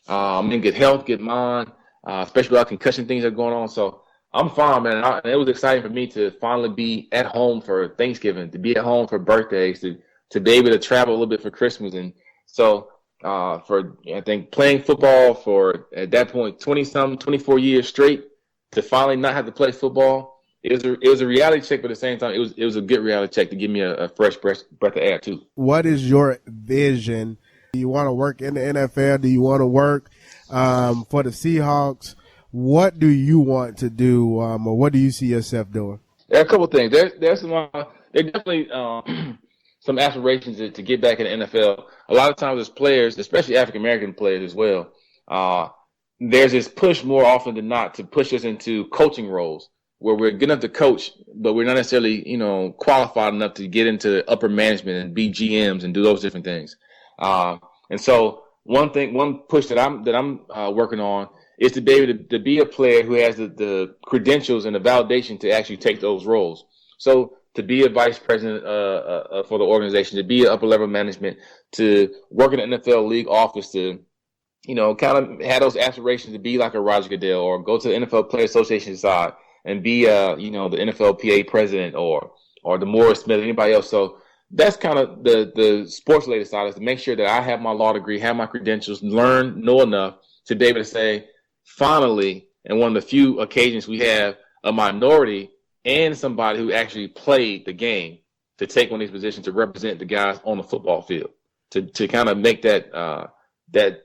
I'm in good health, good mind, especially with concussion things that are going on. So I'm fine, man. And it was exciting for me to finally be at home for Thanksgiving, to be at home for birthdays, to be able to travel a little bit for Christmas. And so I think playing football for, at that point, 24 years straight, to finally not have to play football, it was a reality check, but at the same time, it was a good reality check to give me a fresh breath of air, too. What is your vision? Do you want to work in the NFL? Do you want to work for the Seahawks? What do you want to do, or what do you see yourself doing? There are a couple of things. There's definitely some aspirations to get back in the NFL. A lot of times as players, especially African-American players as well, there's this push more often than not to push us into coaching roles where we're good enough to coach, but we're not necessarily, qualified enough to get into upper management and be GMs and do those different things. And so one push that I'm working on is to be able to be a player who has the credentials and the validation to actually take those roles. So to be a vice president for the organization, to be upper level management, to work in the NFL league office, to kind of have those aspirations to be like a Roger Goodell or go to the NFL Player Association side and be the NFLPA president or the Morris Smith, anybody else. So that's kind of the sports related side, is to make sure that I have my law degree, have my credentials, know enough to be able to say, finally, and one of the few occasions we have a minority and somebody who actually played the game to take one of these positions to represent the guys on the football field, to kind of make that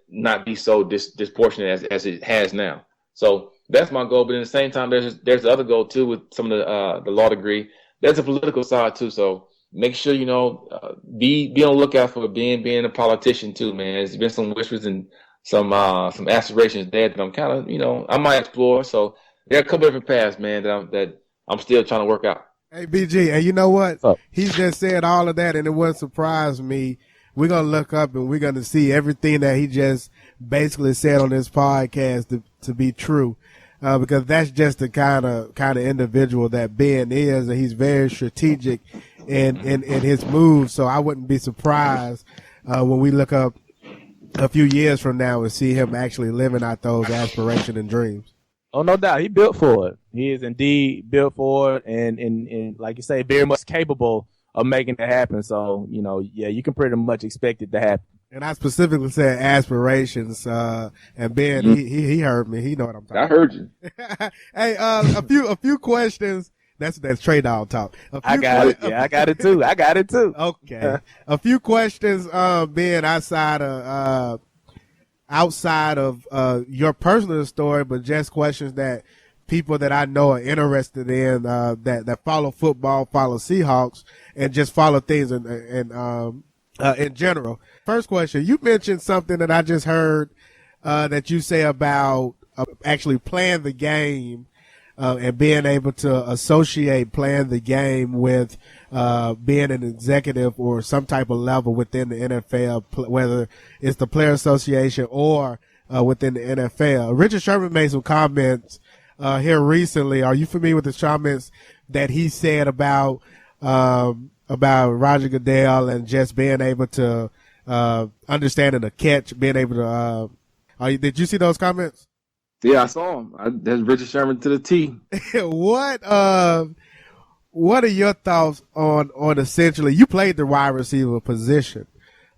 not be so disproportionate as it has now. So that's my goal. But at the same time, there's the other goal too with some of the law degree. There's a political side too. So make sure be on the lookout for being a politician too, man. There's been some whispers and some aspirations there that I'm kind of, I might explore. So there are a couple different paths, man, that I'm still trying to work out. Hey, BG, and you know what? He just said all of that, and it wouldn't surprise me. We're going to look up and we're going to see everything that he just basically said on this podcast to be true, because that's just the kind of individual that Ben is, and he's very strategic in his moves. So I wouldn't be surprised when we look up a few years from now and see him actually living out those aspirations and dreams. Oh, no doubt. He built for it. He is indeed built for it, and like you say, very much capable of making it happen. So, you can pretty much expect it to happen. And I specifically said aspirations, and Ben, he heard me. He know what I'm talking about. I heard you. Hey, a few questions. That's Trey Dog talk. I got it. Yeah, I got it too. Okay. A few questions, Ben, outside of your personal story, but just questions that people that I know are interested in, that follow football, follow Seahawks, and just follow things in general. First question, you mentioned something that I just heard, that you say about actually playing the game, and being able to associate playing the game with being an executive or some type of level within the NFL, whether it's the Player Association or within the NFL. Richard Sherman made some comments here recently. Are you familiar with the comments that he said about Roger Goodell and just being able to understanding the catch, being able to did you see those comments? Yeah, I saw him. That's Richard Sherman to the T. What are your thoughts on essentially, you played the wide receiver position.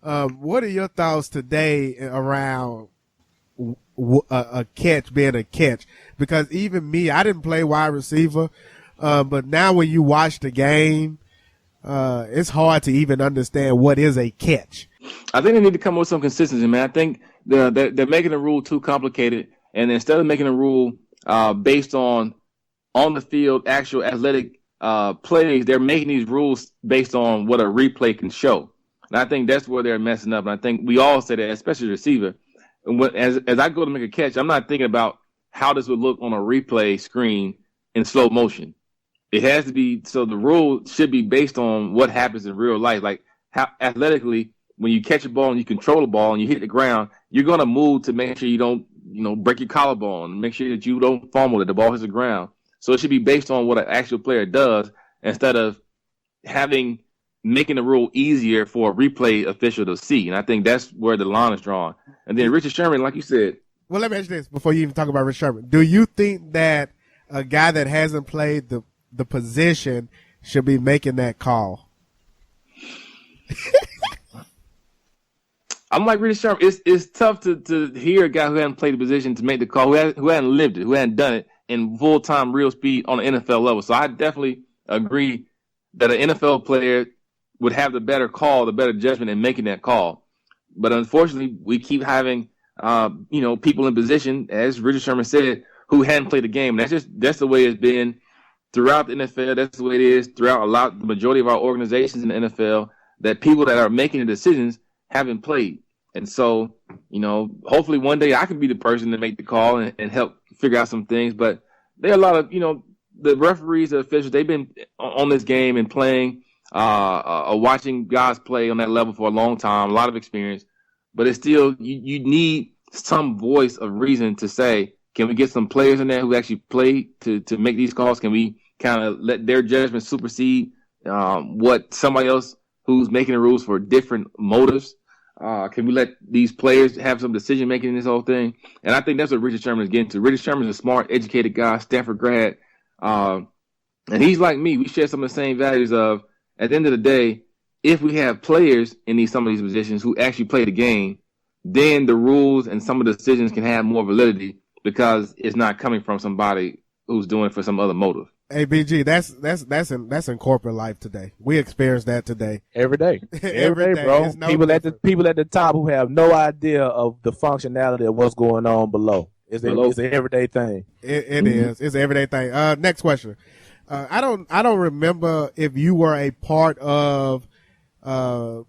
What are your thoughts today around a catch being a catch? Because even me, I didn't play wide receiver, but now when you watch the game, it's hard to even understand what is a catch. I think they need to come up with some consistency, man. I think they're making the rule too complicated, and instead of making a rule based on the field actual athletic plays, they're making these rules based on what a replay can show. And I think that's where they're messing up. And I think we all say that, especially the receiver. And as I go to make a catch, I'm not thinking about how this would look on a replay screen in slow motion. It has to be, so the rule should be based on what happens in real life. Like how athletically, when you catch a ball and you control the ball and you hit the ground, you're going to move to make sure you don't, break your collarbone, make sure that you don't fumble, that the ball hits the ground. So it should be based on what an actual player does instead of making the rule easier for a replay official to see. And I think that's where the line is drawn. And then Richard Sherman, like you said. Well, let me ask you this before you even talk about Richard Sherman. Do you think that a guy that hasn't played the position should be making that call? I'm like Richard Sherman. It's tough to hear a guy who hasn't played the position to make the call, who hadn't lived it, who hadn't done it in full-time real speed on the NFL level. So I definitely agree that an NFL player would have the better call, the better judgment in making that call. But unfortunately, we keep having, people in position, as Richard Sherman said, who hadn't played the game. That's the way it's been throughout the NFL. That's the way it is throughout the majority of our organizations in the NFL, that people that are making the decisions haven't played. And so, hopefully one day I can be the person to make the call and help figure out some things. But there are a lot of, the referees, the officials, they've been on this game and playing, watching guys play on that level for a long time, a lot of experience. But it's still, you need some voice of reason to say, can we get some players in there who actually play to make these calls? Can we kind of let their judgment supersede what somebody else who's making the rules for different motives? Can we let these players have some decision making in this whole thing? And I think that's what Richard Sherman is getting to. Richard Sherman is a smart, educated guy, Stanford grad. And he's like me. We share some of the same values of, at the end of the day, if we have players in some of these positions who actually play the game, then the rules and some of the decisions can have more validity because it's not coming from somebody who's doing it for some other motive. Hey, BG, that's in corporate life today. We experience that today. Every day. Every day, bro. People at the top who have no idea of the functionality of what's going on below. It's an everyday thing. It is. It's an everyday thing. Next question. I don't remember if you were a part of the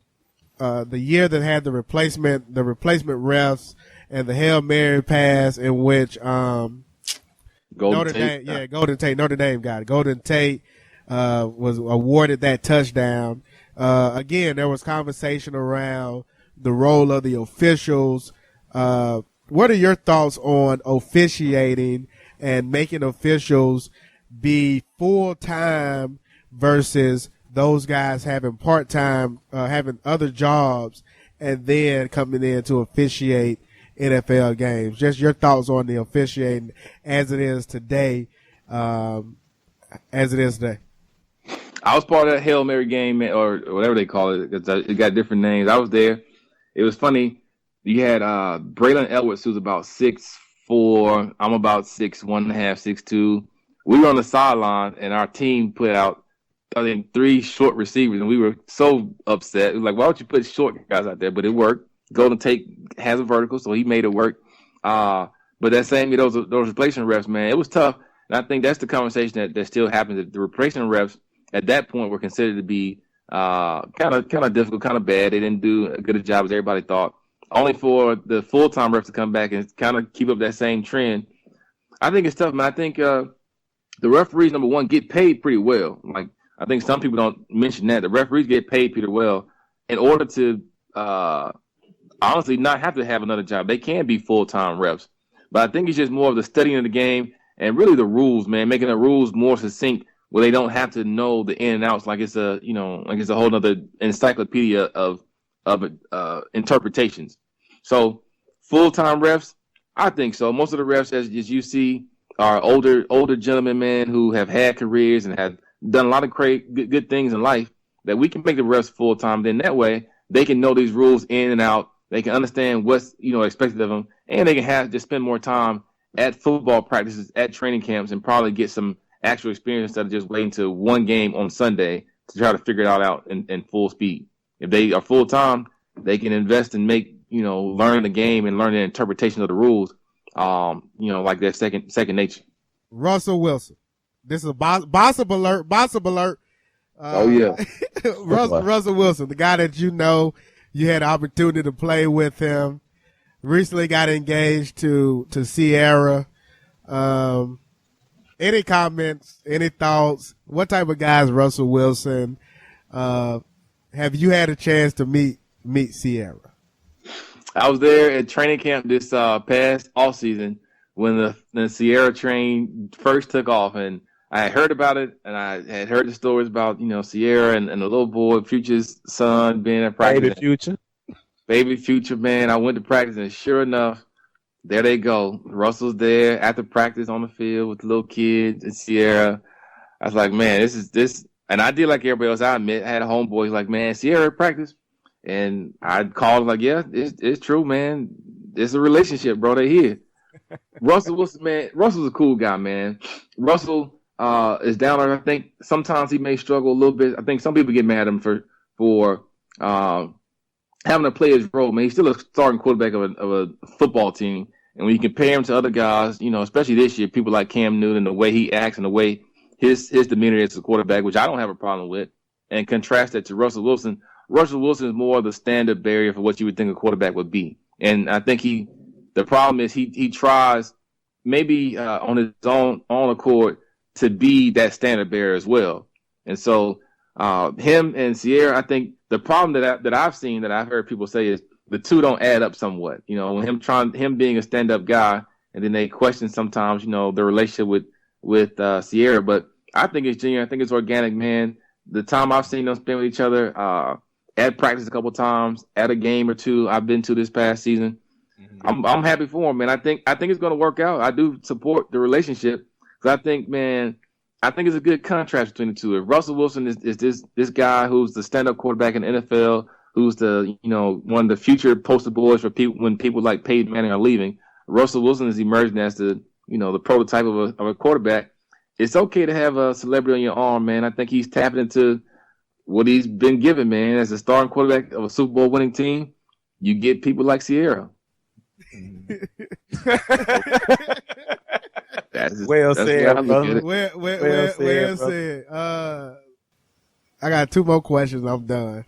year that had the replacement refs and the Hail Mary pass in which Notre Dame got it. Golden Tate was awarded that touchdown. Again, there was conversation around the role of the officials. What are your thoughts on officiating and making officials be full-time versus those guys having part-time, having other jobs, and then coming in to officiate NFL games? Just your thoughts on the officiating as it is today. I was part of that Hail Mary game, or whatever they call it. It got different names. I was there. it was funny. You had Braylon Edwards, who's about 6'4". I'm about 6'1.5", 6'2". We were on the sideline, and our team put out, I think, 3 short receivers, and we were so upset. It was like, why don't you put short guys out there? But it worked. Golden Tate has a vertical, so he made it work. But that same, those replacement reps, man, it was tough. And I think that's the conversation that still happens. The replacement reps at that point were considered to be kind of difficult, kind of bad. They didn't do as good a job as everybody thought. Only for the full-time reps to come back and kind of keep up that same trend. I think it's tough, man. I think the referees, number one, get paid pretty well. Like, I think some people don't mention that. The referees get paid pretty well in order to honestly not have to have another job. They can be full-time reps. But I think it's just more of the studying of the game and really the rules, man, making the rules more succinct where they don't have to know the in and outs like it's a whole nother encyclopedia of interpretations. So full-time refs, I think so. Most of the refs, as you see, are older gentlemen, man, who have had careers and have done a lot of good things in life that we can make the refs full-time. Then that way they can know these rules in and out. They can understand what's expected of them, and they can just spend more time at football practices, at training camps, and probably get some actual experience instead of just waiting to one game on Sunday to try to figure it all out in full speed. If they are full-time, they can invest and make, learn the game and learn the interpretation of the rules, like that second nature. Russell Wilson. This is a boss alert. Oh, yeah. Russell Wilson, the guy that you had the opportunity to play with him, recently got engaged to Ciara. Any comments, any thoughts? What type of guy is Russell Wilson? Have you had a chance to meet Ciara? I was there at training camp this past off season when the Ciara train first took off, and I had heard about it, and I had heard the stories about Ciara and the little boy, Future's son, being at practice. Baby Future, man. I went to practice, and sure enough, there they go. Russell's there after practice on the field with the little kids and Ciara. I was like, man, this. And I did like everybody else. I admit, I had a homeboy. He's like, man, Ciara at practice. And I called him like, yeah, it's true, man. It's a relationship, bro. They here. Russell Wilson, man. Russell's a cool guy, man. Russell is down there. I think sometimes he may struggle a little bit. I think some people get mad at him for having to play his role, man. He's still a starting quarterback of a football team. And when you compare him to other guys, especially this year, people like Cam Newton, the way he acts and the way his demeanor is as a quarterback, which I don't have a problem with, and contrast that to Russell Wilson. Russell Wilson is more of the standard barrier for what you would think a quarterback would be. And I think the problem is he tries maybe on his own accord to be that standard bearer as well. And so him and Ciara, I think the problem that I've seen, that I've heard people say, is the two don't add up somewhat. Him being a stand-up guy, and then they question sometimes, the relationship with Ciara. But I think it's genuine. I think it's organic, man. The time I've seen them spend with each other, at practice a couple times, at a game or two I've been to this past season, I'm happy for him, man. I think it's going to work out. I do support the relationship because I think it's a good contrast between the two. If Russell Wilson is this guy who's the stand-up quarterback in the NFL, who's the one of the future poster boys for people when people like Peyton Manning are leaving, Russell Wilson is emerging as the prototype of a quarterback. It's okay to have a celebrity on your arm, man. I think he's tapping into what he's been given, man. As a starting quarterback of a Super Bowl winning team, you get people like Ciara. Well said, brother. Well said. I got 2 more questions. I'm done.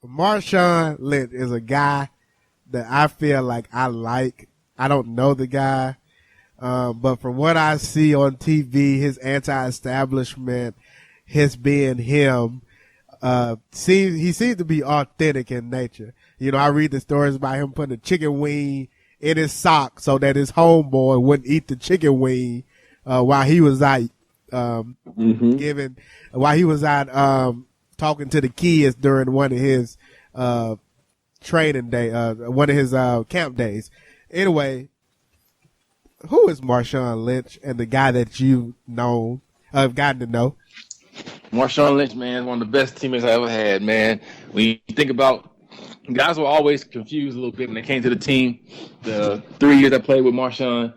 Marshawn Lynch is a guy that I feel like I like. I don't know the guy, but from what I see on TV, his anti-establishment, his being him, he seems to be authentic in nature. I read the stories about him putting a chicken wing in his sock so that his homeboy wouldn't eat the chicken wing while he was out talking to the kids during one of his training day, one of his camp days. Anyway, who is Marshawn Lynch and the guy that you've gotten to know? Marshawn Lynch, man, is one of the best teammates I ever had, man. When you think about guys were always confused a little bit when they came to the team. The 3 years I played with Marshawn,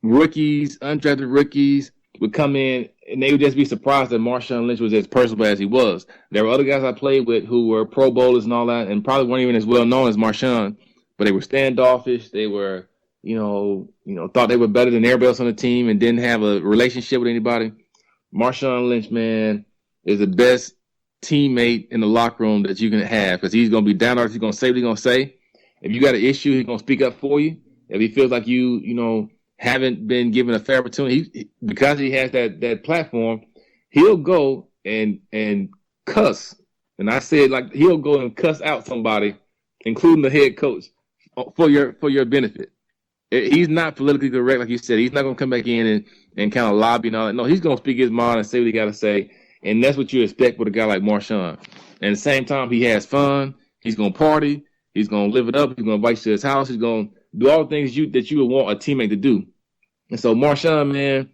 rookies, undrafted rookies would come in and they would just be surprised that Marshawn Lynch was as personable as he was. There were other guys I played with who were Pro Bowlers and all that and probably weren't even as well known as Marshawn, but they were standoffish. They were, thought they were better than everybody else on the team and didn't have a relationship with anybody. Marshawn Lynch, man, is the best teammate in the locker room that you can have because he's going to be down there. He's going to say what he's going to say. If you got an issue, he's going to speak up for you. If he feels like you haven't been given a fair opportunity, because he has that platform, he'll go and cuss. And I said, like, he'll go and cuss out somebody, including the head coach, for your benefit. He's not politically correct, like you said. He's not going to come back in and kind of lobby and all that. No, he's going to speak his mind and say what he got to say. And that's what you expect with a guy like Marshawn. And at the same time, he has fun. He's going to party. He's going to live it up. He's going to invite you to his house. He's going to do all the things that you would want a teammate to do. And so Marshawn, man,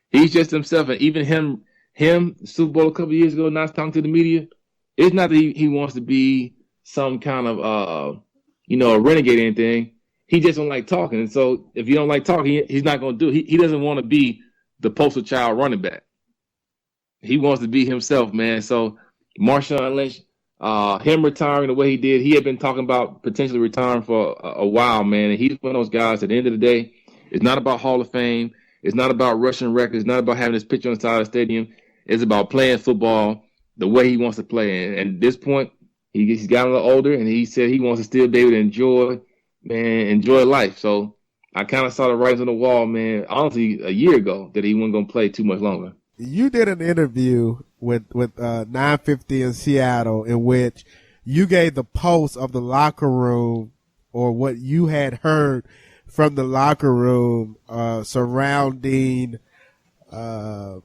he's just himself. And even him, Super Bowl a couple of years ago, not talking to the media, it's not that he wants to be some kind of, a renegade or anything. He just don't like talking. And so if you don't like talking, he's not going to do it. He doesn't want to be the poster child running back. He wants to be himself, man. So Marshawn Lynch, him retiring the way he did, he had been talking about potentially retiring for a while, man. And he's one of those guys at the end of the day, it's not about Hall of Fame. It's not about rushing records. It's not about having his picture on the side of the stadium. It's about playing football the way he wants to play. And at this point, he's gotten a little older, and he said he wants to still be able to enjoy life. So I kind of saw the writings on the wall, man, honestly, a year ago that he wasn't going to play too much longer. You did an interview with 950 in Seattle in which you gave the pulse of the locker room or what you had heard from the locker room surrounding the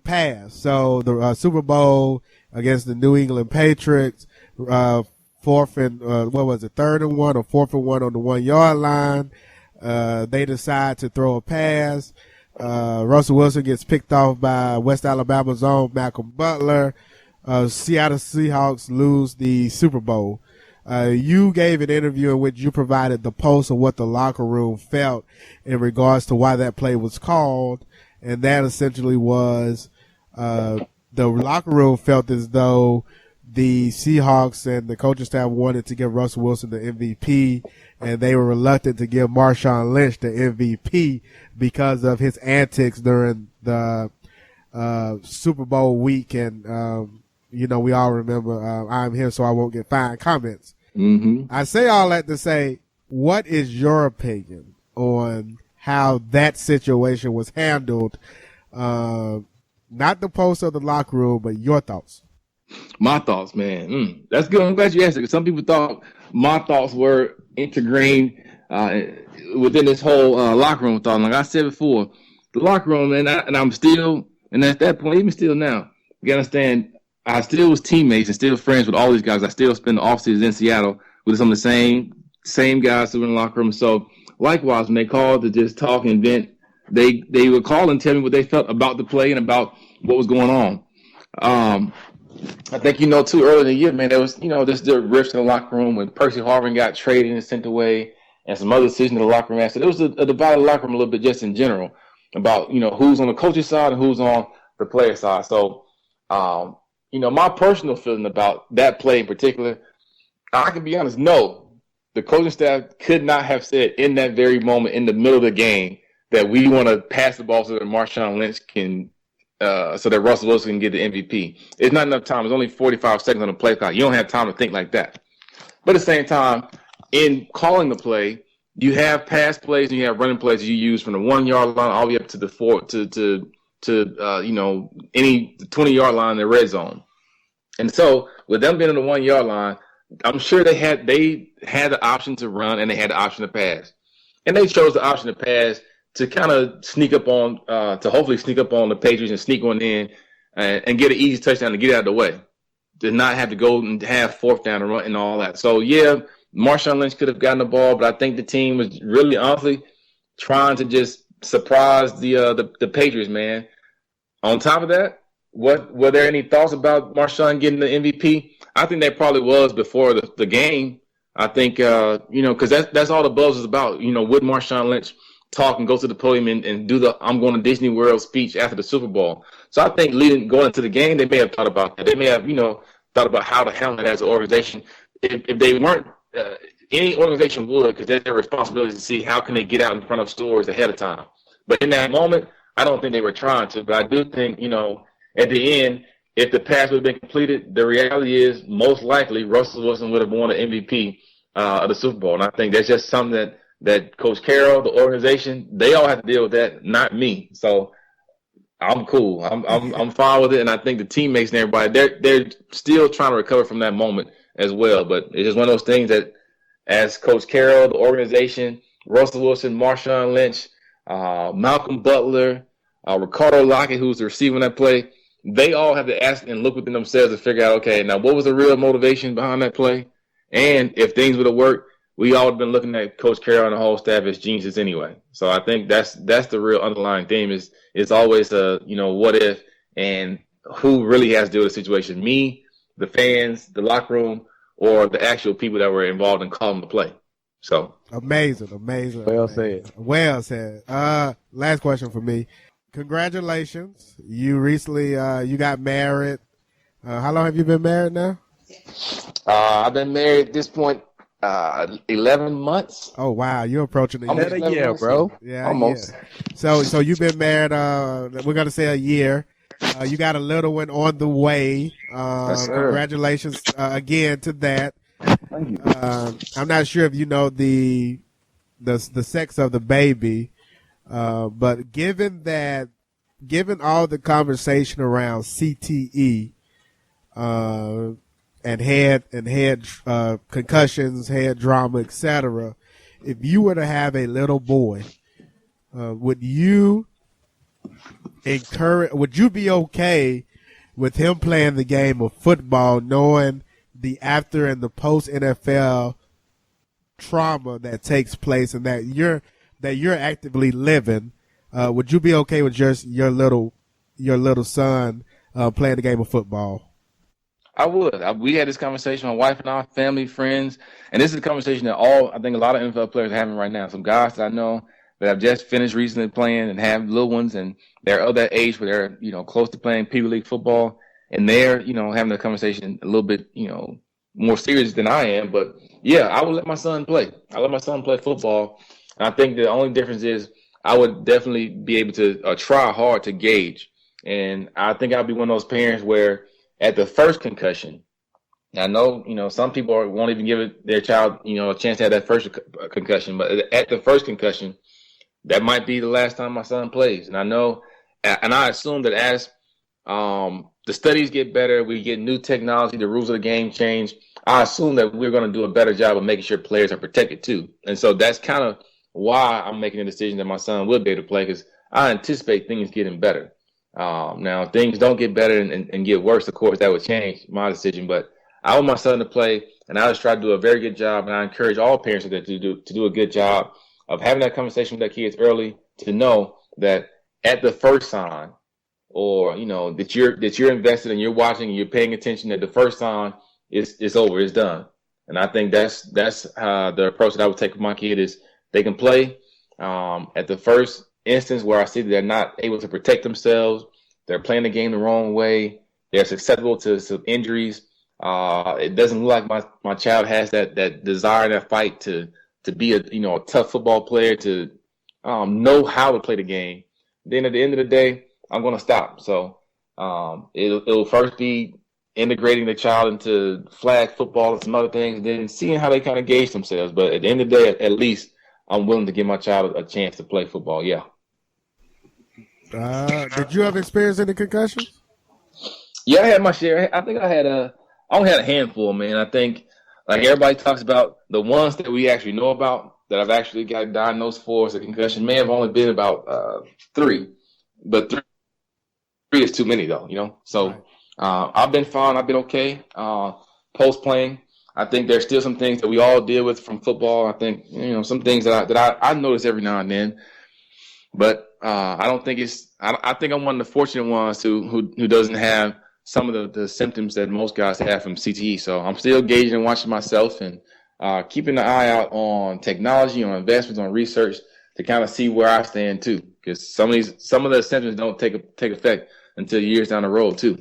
past. So the Super Bowl against the New England Patriots, third and 1 or 4th and 1 on the 1 yard line. They decide to throw a pass. Russell Wilson gets picked off by West Alabama's own Malcolm Butler. Seattle Seahawks lose the Super Bowl. You gave an interview in which you provided the pulse of what the locker room felt in regards to why that play was called. And that essentially was, the locker room felt as though the Seahawks and the coaching staff wanted to give Russell Wilson the MVP, and they were reluctant to give Marshawn Lynch the MVP because of his antics during the Super Bowl week. And, we all remember I'm here so I won't get fined comments. Mm-hmm. I say all that to say, what is your opinion on how that situation was handled? Not the pulse of the locker room, but your thoughts. My thoughts, man. That's good. I'm glad you asked it, because some people thought my thoughts were integrated within this whole locker room thought. Like I said before, the locker room, man, I'm still, and at that point, even still now, you gotta understand, I still was teammates and still friends with all these guys. I still spend the off seasons in Seattle with some of the same guys who were in the locker room. So likewise, when they called to just talk and vent, they would call and tell me what they felt about the play and about what was going on. I think too, earlier in the year, man, there was, just the rifts in the locker room when Percy Harvin got traded and sent away and some other decisions in the locker room. So there was a divided locker room a little bit just in general about, who's on the coaching side and who's on the player side. So, my personal feeling about that play in particular, I can be honest, no. The coaching staff could not have said in that very moment in the middle of the game that we want to pass the ball so that Marshawn Lynch can so that Russell Wilson can get the MVP. It's not enough time. It's only 45 seconds on the play clock. You don't have time to think like that. But at the same time, in calling the play, you have pass plays and you have running plays you use from the 1 yard line all the way up to the any 20-yard line in the red zone. And so with them being on the 1 yard line, I'm sure they had the option to run and they had the option to pass. And they chose the option to pass to kind of hopefully sneak up on the Patriots and sneak one in and get an easy touchdown to get out of the way. To not have to go and have 4th down and run and all that. So, yeah, Marshawn Lynch could have gotten the ball, but I think the team was really honestly trying to just surprise the Patriots, man. On top of that, what were there any thoughts about Marshawn getting the MVP? I think there probably was before the game. I think because that's all the buzz is about. Would Marshawn Lynch talk and go to the podium and do the "I'm going to Disney World" speech after the Super Bowl? So I think going into the game, they may have thought about that. They may have thought about how to handle it as an organization. If they weren't, any organization would, because that's their responsibility to see how can they get out in front of stores ahead of time. But in that moment, I don't think they were trying to. But I do think at the end, if the pass would have been completed, the reality is most likely Russell Wilson would have won the MVP of the Super Bowl. And I think that's just something that Coach Carroll, the organization, they all have to deal with that, not me. So I'm cool. I'm fine with it. And I think the teammates and everybody, they're still trying to recover from that moment as well. But it's just one of those things that as Coach Carroll, the organization, Russell Wilson, Marshawn Lynch, Malcolm Butler, Ricardo Lockett, who's receiving that play, they all have to ask and look within themselves to figure out, okay, now what was the real motivation behind that play? And if things would have worked, we all have been looking at Coach Carroll and the whole staff as geniuses anyway. So I think that's the real underlying theme is it's always what if and who really has to deal with the situation, me, the fans, the locker room, or the actual people that were involved in calling the play. So amazing. Well said. Well said. Last question for me. Congratulations. You recently you got married. How long have you been married now? I've been married at this point 11 months. Oh wow, you're approaching the year. A year, bro. Yeah, almost. Yeah. So you've been married. We're gonna say a year. You got a little one on the way. Yes, sir. Congratulations again to that. Thank you. I'm not sure if you know the sex of the baby, but given all the conversation around CTE, and head concussions, head trauma, etc., if you were to have a little boy, would you be okay with him playing the game of football, knowing the after and the post NFL trauma that takes place and that you're actively living? Would you be okay with just your little son playing the game of football? I would. We had this conversation, my wife and I, family, friends, and this is a conversation that I think a lot of NFL players are having right now. Some guys that I know that have just finished recently playing and have little ones, and they're of that age where they're close to playing Pee Wee League football, and they're having a conversation a little bit more serious than I am. But yeah, I would let my son play. I let my son play football, and I think the only difference is I would definitely be able to try hard to gauge, and I think I'll be one of those parents where at the first concussion, I know some people won't even give their child a chance to have that first concussion, but at the first concussion, that might be the last time my son plays. And I know, and I assume that as the studies get better, we get new technology, the rules of the game change, I assume that we're going to do a better job of making sure players are protected too. And so that's kind of why I'm making a decision that my son will be able to play, because I anticipate things getting better. Now, if things don't get better and get worse, of course, that would change my decision. But I want my son to play, and I just try to do a very good job. And I encourage all parents to do a good job of having that conversation with their kids early, to know that at the first sign, or that you're invested and you're watching and you're paying attention, that the first sign is over, it's done. And I think that's the approach that I would take with my kid is they can play at the first instance where I see that they're not able to protect themselves, they're playing the game the wrong way, they're susceptible to some injuries. It doesn't look like my child has that desire, that fight to be a tough football player, to know how to play the game. Then at the end of the day, I'm going to stop. So it'll first be integrating the child into flag football and some other things, then seeing how they kind of gauge themselves. But at the end of the day, at least I'm willing to give my child a chance to play football. Yeah. Did you have experience in the concussions? Yeah, I had my share. I think I only had a handful, man. I think like everybody talks about, the ones that we actually know about that I've actually got diagnosed for as a concussion may have only been about 3, but 3 is too many though, So right. I've been fine. I've been okay. Post playing, I think there's still some things that we all deal with from football. I think some things that I notice every now and then. But I don't think I think I'm one of the fortunate ones who doesn't have some of the symptoms that most guys have from CTE. So I'm still gauging and watching myself and keeping an eye out on technology, on investments, on research to kind of see where I stand too. Because some of the symptoms don't take effect until years down the road too.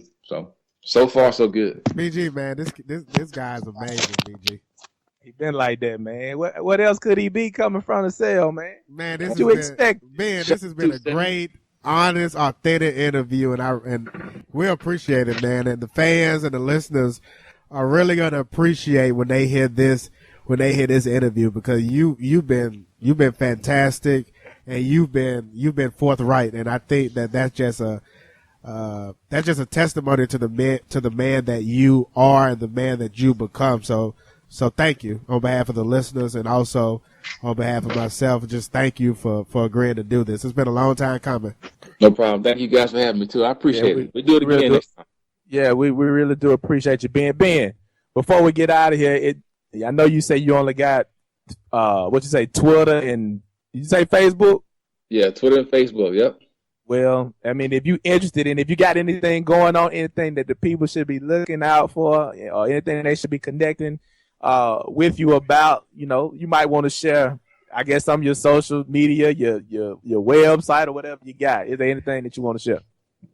So far so good. BG, man, this guy's amazing, BG. He been like that, man. What else could he be coming from the cell, man? Man, this what you expect? Ben, this has been a great, honest, authentic interview, and we appreciate it, man. And the fans and the listeners are really gonna appreciate when they hear this interview, because you've been fantastic, and you've been forthright, and I think that's just a testimony to the man that you are and the man that you become. So thank you on behalf of the listeners, and also on behalf of myself. Just thank you for agreeing to do this. It's been a long time coming. No problem. Thank you guys for having me too. I appreciate it. We do it again next time. Yeah, we really do appreciate you being Ben. Before we get out of here, I know you say you only got Twitter and you say Facebook? Yeah, Twitter and Facebook. Yep. Well, I mean, if you're interested in, if you got anything going on, anything that the people should be looking out for, or anything they should be connecting with you about, you might want to share, I guess, some of your social media, your website, or whatever you got. Is there anything that you want to share?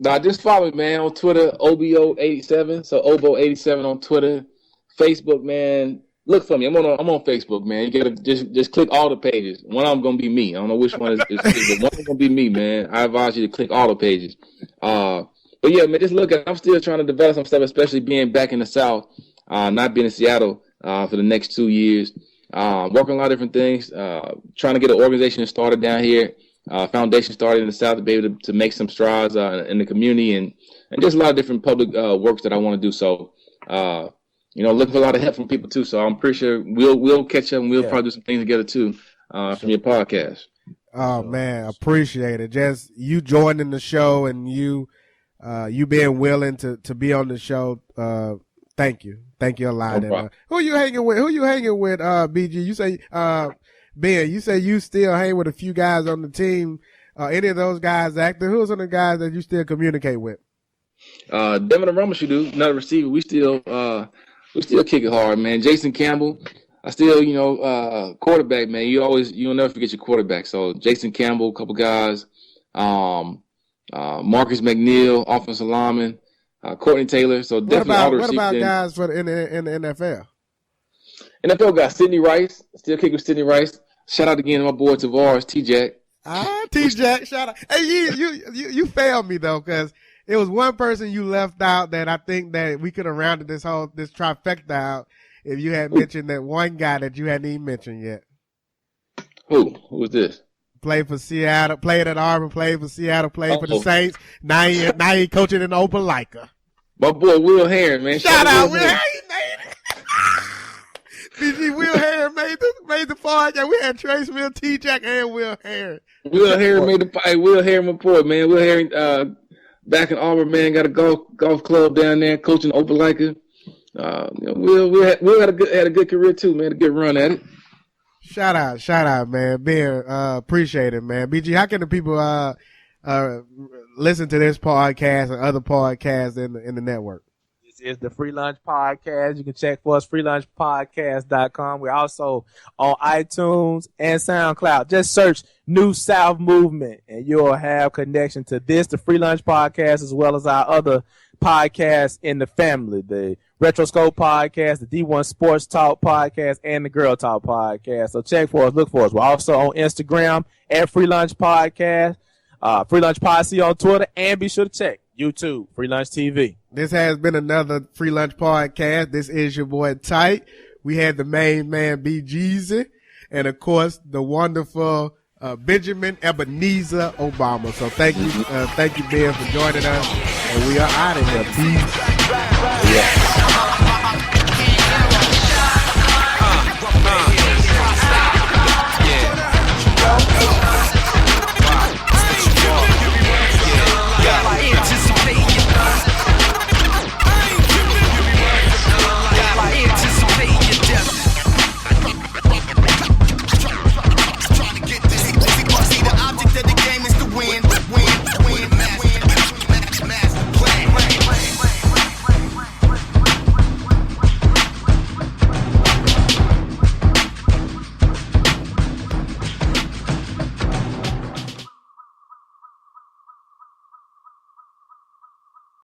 Nah, just follow me, man, on Twitter, OBO87. So Obo87 on Twitter. Facebook, man. Look for me. I'm on Facebook, man. You gotta just click all the pages. One of them gonna be me. I don't know which one is but one of them gonna be me, man. I advise you to click all the pages. But yeah, man, just look at. I'm still trying to develop some stuff, especially being back in the South, not being in Seattle for the next 2 years. Working on a lot of different things. Trying to get an organization started down here. Foundation started in the South to be able to make some strides in the community and just a lot of different public works that I want to do. So. Looking for a lot of help from people too. So I'm pretty sure we'll catch up and we'll probably do some things together too from your podcast. Oh man, appreciate it. Just you joining the show and you being willing to be on the show. Thank you a lot. No and, who you hanging with? BG? You say Ben. You say you still hang with a few guys on the team. Any of those guys active? Who's some of the guys that you still communicate with? Devin and Ramos, you do another receiver. We still kick it hard, man. Jason Campbell, I still, quarterback, man. You'll never forget your quarterback. So Jason Campbell, a couple guys, Marcus McNeil, offensive lineman, Courtney Taylor. So definitely all the receivers. What about guys in the NFL? NFL guys, Sidney Rice, still kick with Sidney Rice. Shout out again to my boy Tavares, T-Jack. T-Jack, shout out. Hey, you failed me though, because it was one person you left out that I think that we could have rounded this trifecta out if you had mentioned that one guy that you hadn't even mentioned yet. Who was this? Played for Seattle, played at Auburn, played for Seattle, played for the Saints. Now he coaching in Opelika. My boy Will Herron, man. Shout out Will Herron, made it. BG Will Herron made the podcast. We had Trace Mill, T-Jack, and Will Herron. Will Herron made the fight. Will Herron report, man. Will Herron back in Auburn, man, got a golf club down there, coaching Opelika. Will had a good career too, man. A good run at it. Shout out, man. Ben, appreciate it, man. BG, how can the people listen to this podcast and other podcasts in the network? This is the Free Lunch Podcast. You can check for us, freelunchpodcast.com. We're also on iTunes and SoundCloud. Just search New South Movement, and you'll have connection to this, the Free Lunch Podcast, as well as our other podcasts in the family, the Retroscope Podcast, the D1 Sports Talk Podcast, and the Girl Talk Podcast. So check for us, look for us. We're also on Instagram at Free Lunch Podcast, Free Lunch Posse on Twitter, and be sure to check YouTube, Free Lunch TV. This has been another Free Lunch Podcast. This is your boy Tight. We had the main man B Jeezy, and of course the wonderful Benjamin Ebenezer Obama. So thank you Ben, for joining us, and we are out of here. Peace.